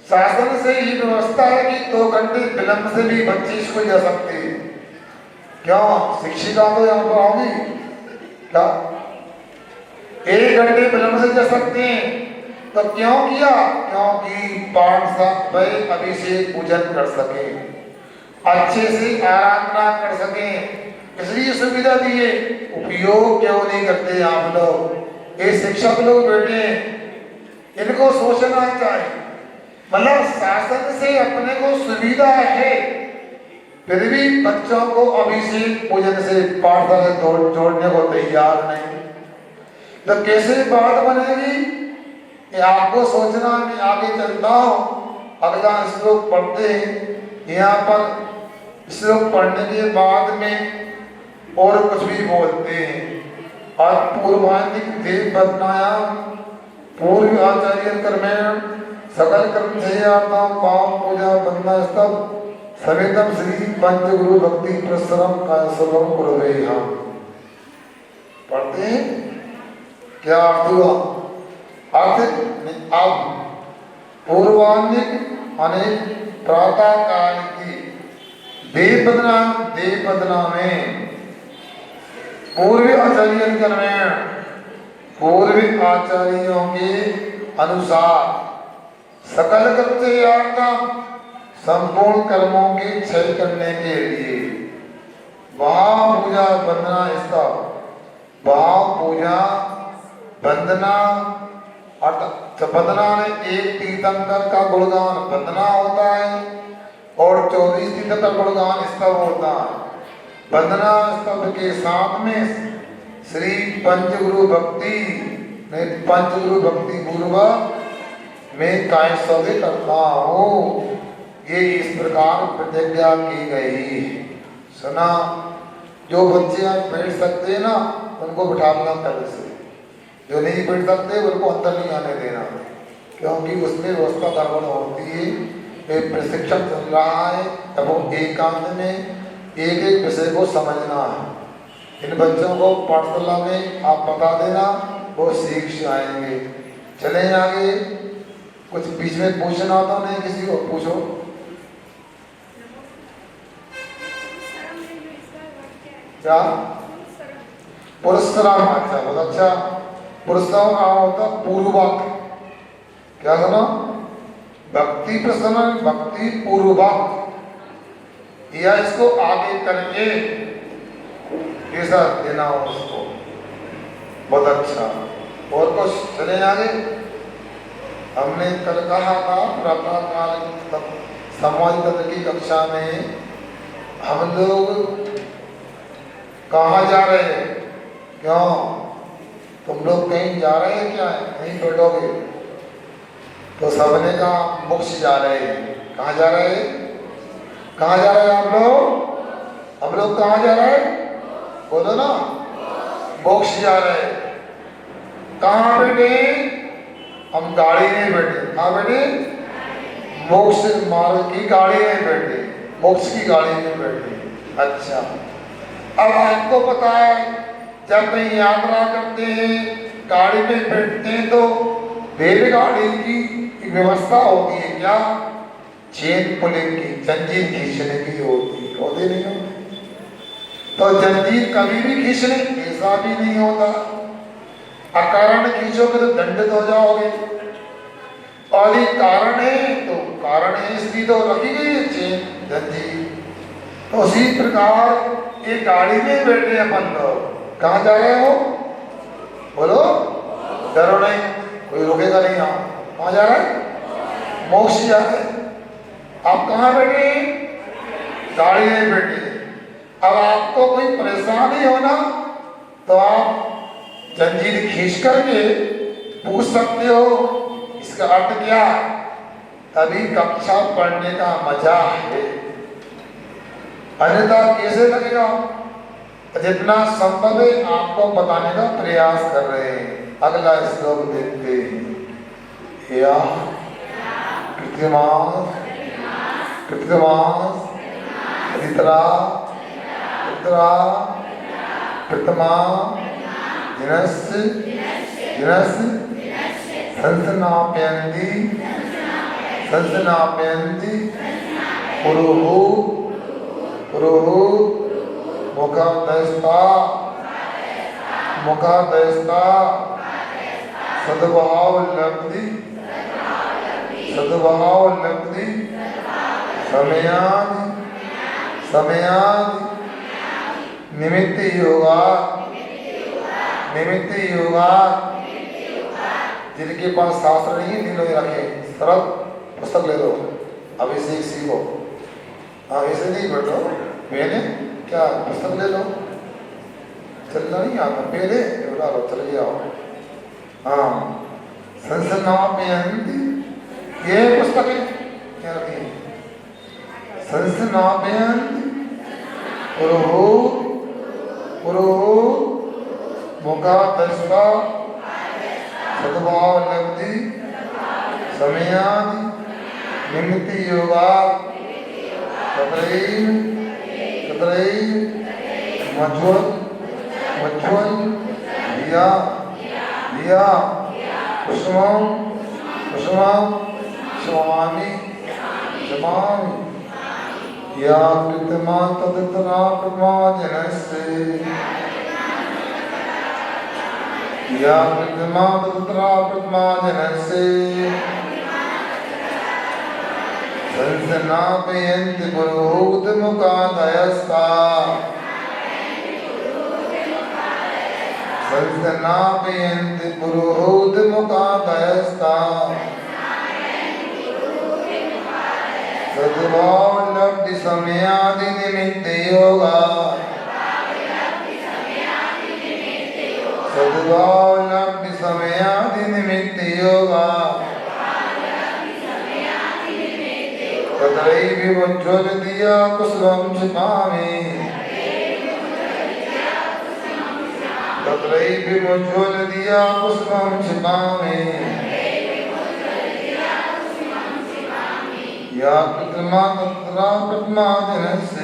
शासन से ये व्यवस्था है कि 2 घंटे विलंब से भी बच्चे स्कूल जा सकते हैं। क्यों, शिक्षिका तो यहाँ पर होगी क्या? 1 घंटे विलंब से जा सकते हैं, तो क्यों किया? क्योंकि पाठशाला अभिषेक पूजन कर सके, अच्छे से आराधना कर सके, इसलिए सुविधा दी है। उपयोग क्यों नहीं करते आप लोग? ये शिक्षक लोग बैठे हैं, इनको सोचना चाहिए। मतलब शासन से अपने को सुविधा है, फिर भी बच्चों को अभिषेक पूजन से पाठशाला से जोड़ने को तैयार नहीं, तो कैसे बात बनेगी? ये आपको सोचना कि आगे चलता हूँ, अगला श्लोक पढ़ते हैं, यहाँ पर श्लोक पढ़ने के बाद में और कुछ भी बोलते हैं, आज पूर्वान्निक देव बदनाया पूर्व आचार्य कर्मेण सकल कर्म ध्येयात्मा पाप पूजा बंदना स्तव समेतम श्री पंच गुरु भक्ति प्रसरम काय सर्वम कुरवे। हम पढ़ते हैं क्या अर्थ हुआ? अर्थ अब पूर्वान्निक अनेक प्रातः काल की देव बदना में पूर्व आचार्य कर्मेण पूर्व आचार्यों के अनुसार सकल कर्तव्यार्थम संपूर्ण कर्मों के क्षय करने के लिए भाव पूजा वंदना स्तव भाव पूजा वंदना अर्थात वंदना में एक तीर्थंकर का गुणगान वंदना होता है और 24 तीर्थंकर का गुणगान स्तव होता है। वंदना स्तव के साथ में श्री पंचगुरु भक्ति पूर्वक मैं काय सभी करता हूँ, ये इस प्रकार प्रतिज्ञा की गई। सुना? जो बच्चे आज बैठ सकते हैं ना उनको बिठाना पहले से, जो नहीं बैठ सकते उनको अंदर नहीं आने देना, क्योंकि उसमें व्यवस्था गड़बड़ होती है। एक प्रशिक्षण चल रहा है, तब वो एकांत में एक एक विषय को समझना है। इन बच्चों को पाठशाला में आप बता देना, वो सीख जाएंगे। चलें आगे। कुछ बीच में पूछना तो नहीं किसी को? पूछो। क्या? पुरस्कार। अच्छा, बहुत अच्छा। पुरस्कार का होता पूर्वक। क्या सुना? भक्ति प्रसन्न, भक्ति पूर्वक, या इसको आगे करके ऐसा देना हो उसको। बहुत अच्छा। और कुछ? चले आगे। हमने कल कहा था प्रातः काल समाज तंत्र की कक्षा में हम लोग कहाँ जा रहे हैं? क्यों तुम लोग कहीं जा रहे हैं? क्या कहीं बैठोगे? तो सबने कहा मोक्ष जा रहे हैं। कहाँ जा रहे हैं? कहाँ जा रहे हैं आप लोग? हम लोग कहाँ जा रहे हैं? बोलो ना। मोक्ष जा रहे हैं। कहाँ बैठे? हम गाड़ी नहीं बैठे। कहाँ बैठे? मोक्ष मार्ग की गाड़ी में बैठे, मोक्ष की गाड़ी में बैठे। अच्छा, अब आपको पता है जब कहीं यात्रा करते हैं गाड़ी में बैठते हैं तो रेलगाड़ी की व्यवस्था होती है। क्या? चेन पुलिंग की, जंजीर खींचने की होती होती नहीं होती। तो जंजीर कभी भी खींचने ऐसा भी नहीं होता। अकारण खींचोगे तो दंडित हो जाओगे, और ये कारण है तो कारण है इसलिए तो रखी गई है चेन जंजीर। तो उसी प्रकार ये गाड़ी में बैठे अपन लोग। कहाँ जा रहे हो? बोलो। डरो नहीं, कोई रोकेगा नहीं। यहाँ कहाँ जा रहा है? मोक्ष जा रहे। आप कहाँ बैठे? गाड़ी में बैठे। अब आपको कोई परेशानी हो ना तो आप जंजीर खींच करके पूछ सकते हो इसका अर्थ क्या? तभी कक्षा पढ़ने का मजा है, अन्यथा कैसे लगेगा? जितना संभव है आपको बताने का प्रयास कर रहे हैं। अगला श्लोक देखते हैं। या कृत्यमास कृत्यमास रितरा रितरा कृतमा जिनस जिनस संसनाप्यन्ति संसनाप्यन्ति पुरुहु पुरुहु मुखादस्ता मुखादस्ता सद्भाव लब्धि सद्भाव लब्धि समयादि समयादि निमित्त योगा निमित्त योगा। जिनके पास शास्त्र नहीं है दिनों में रखे, सरल पुस्तक ले लो, अभी से सीखो। हाँ, ऐसे नहीं बैठो। मैंने क्या पुस्तक ले लो, चलना नहीं आता, पहले लो, चल जाओ। हाँ, संसनाप्यन्ति, ये पुस्तक है क्या रखी? संसनाप्यन्ति पुरुहु पुरुहु मुखादस्ता सद्भाव लब्धि समयादि निमित्त योगा तत्रैव मज्वल धिया कुसुमं स्वामी या कृतमा तदितना प्रमाजनस्य या कृतमा तदितना प्रमाजनस्य संसनापयन्ति पुरोहित मुखादयस्ता संसनापयन्ति पुरोहित मुखादयस्ता सद्भाव लब्धि समयादि निमित्त योगा सद्भाव लब्धि समयादि निमित्त योगा तत्रैवोज्ज्वल दिया कुसुमं छिपामि तत्रैवोज्ज्वल दिया कुसुमं छिपामि या कृत्रिमा तत्रा प्रमाजनस्य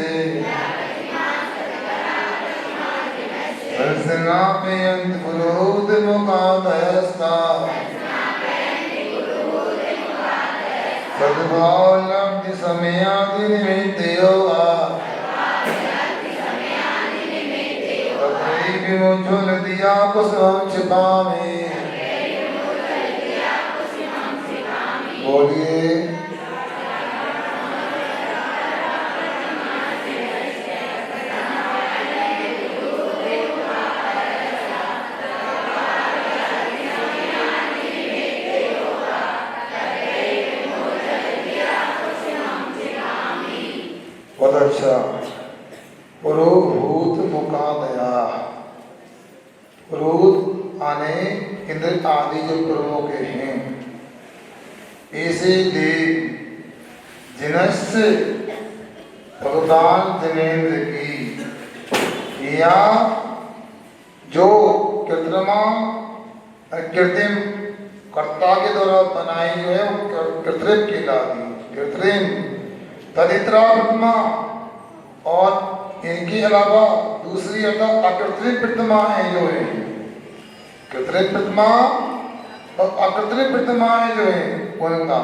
संसनापयन्ति पुरोहित मुखादयस्ता सद्भाव लब्धि समयादि निमित्त योगा तत्रैवोज्ज्वल दिया कुसुमं छिपामि बोलिए बहुत अच्छा। पुरोभूत मुखादया, पुरोहित आने इंद्र आदि जो प्रमुख हैं, ऐसे देव जिनस्य भगवान जिनेन्द्र की या जो कृत्रिम कर्ता के द्वारा बनाई जो है वो कृत्रिम कहलाती, कृत्रिम तदितरा प्रतिमा और इनके अलावा दूसरी अर्थात अकृत्रिम प्रतिमाएं जो है, कृत्रिम प्रतिमा और अकृत्रिम प्रतिमाएं जो है उनका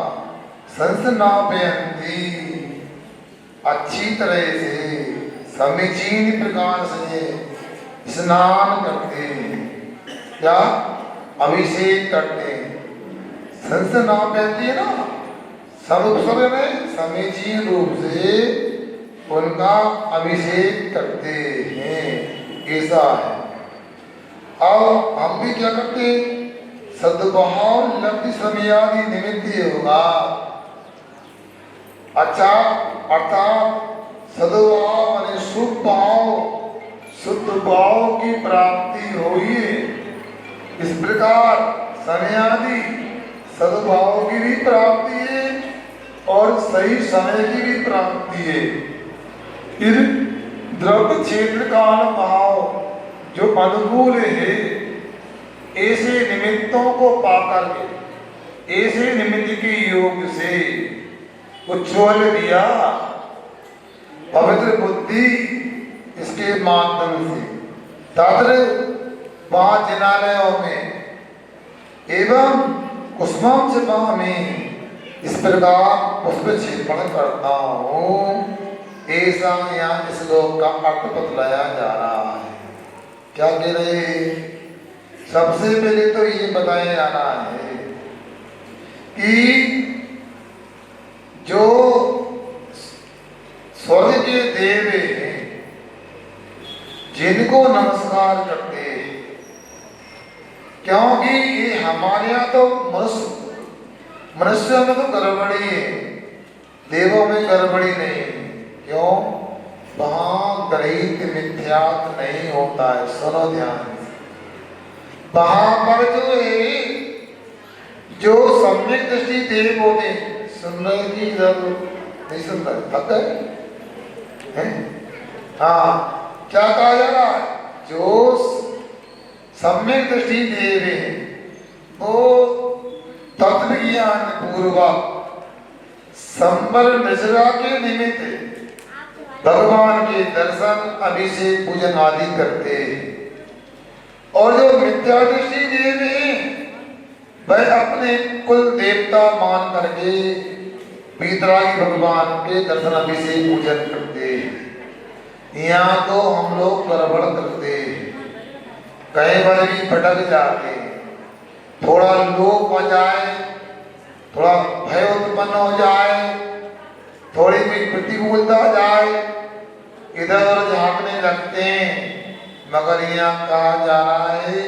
संसनापयन्ति अच्छी तरह से समीचीन प्रकार से स्नान करते हैं, क्या अभिषेक करते हैं। संसनापयन्ति है ना, सर्व में समीचीन रूप से उनका अभिषेक करते हैं, ऐसा है। अब हम भी क्या करते, सद्भाव लब्धि समयादि निमित्त होगा। अच्छा अर्थात सद्भाव माने शुद्ध भाव की प्राप्ति हुई, इस प्रकार समयादि सद्भाव की भी प्राप्ति है और सही समय की भी प्राप्ति है। फिर द्रव्य क्षेत्र काल भाव जो अनुकूल है, ऐसे निमित्तों को पाकर के, ऐसे निमित्त के योग से उज्ज्वल दिया पवित्र बुद्धि इसके माध्यम से तत्र वहाँ जिनालयों में एवं कुसुमं छिपामि इस प्रकार पुष्प क्षेपण करता हूँ, ऐसा यहाँ इस श्लोक का अर्थ बतलाया जा रहा है। क्या कह रहे हैं? सबसे पहले तो ये बताया जा रहा है कि जो स्वर्ग के देव हैं जिनको नमस्कार करते हैं, क्योंकि ये हमारे यहाँ तो मनुष्यों में तो गड़बड़ी है, देवों में गड़बड़ी नहीं। क्यों? वहाँ गणित मिथ्यात्व नहीं होता है। सुनो ध्यान से, वहाँ पर जो है जो सम्यक दृष्टि देव होते हैं, सुन रहे की जरूर नहीं सुन रहे, थक गए हैं? हाँ, क्या कहा जा रहा है? जो सम्यक दृष्टि देवे वो तत्व ज्ञान पूर्वक संबर नजरा के निमित्त भगवान के दर्शन अभिषेक पूजन आदि करते और जो मिथ्या दृष्टि देवे वह अपने कुल देवता मान करके वीतरागी भगवान के दर्शन अभिषेक पूजन करते। यहाँ तो हम लोग गड़बड़ करते, कहीं बार भी भटक जाते, थोड़ा लोभ हो जाए, थोड़ा भय उत्पन्न हो जाए, थोड़ी भी प्रतिकूलता जाए, इधर उधर झांकने लगते हैं। मगर यहाँ कहा जा रहा है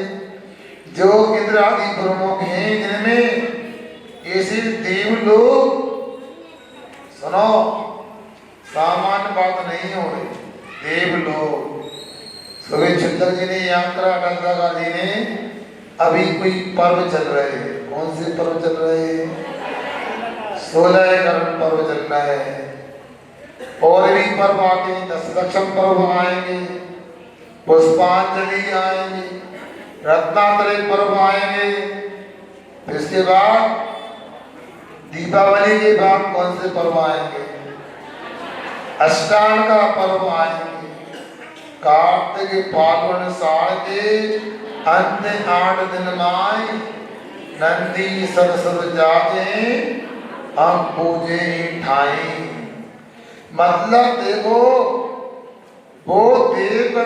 जो इंद्रादि प्रमुख हैं जिनमें ऐसे देव लोग, सुनो सामान्य बात नहीं हो रही, देव लोग सुबह चिंतक जी ने यात्रा डंगा जी ने अभी कोई पर्व चल रहे हैं। कौन से पर्व चल रहे हैं? 16 करण पर्व चल रहा है और भी पर्व आते हैं, 10 लक्षम पर्व आएंगे, पुष्पांजलि आएंगे, रत्नात्रय पर्व आएंगे, फिर इसके बाद दीपावली के बाद कौन से पर्व आएंगे? अष्टान का पर्व आएंगे, कार्तिक फाल्गुन साल के अंत 8 दिन माई नंदी सरसुर जाते हम पूजे ठाई। मतलब देखो वो देव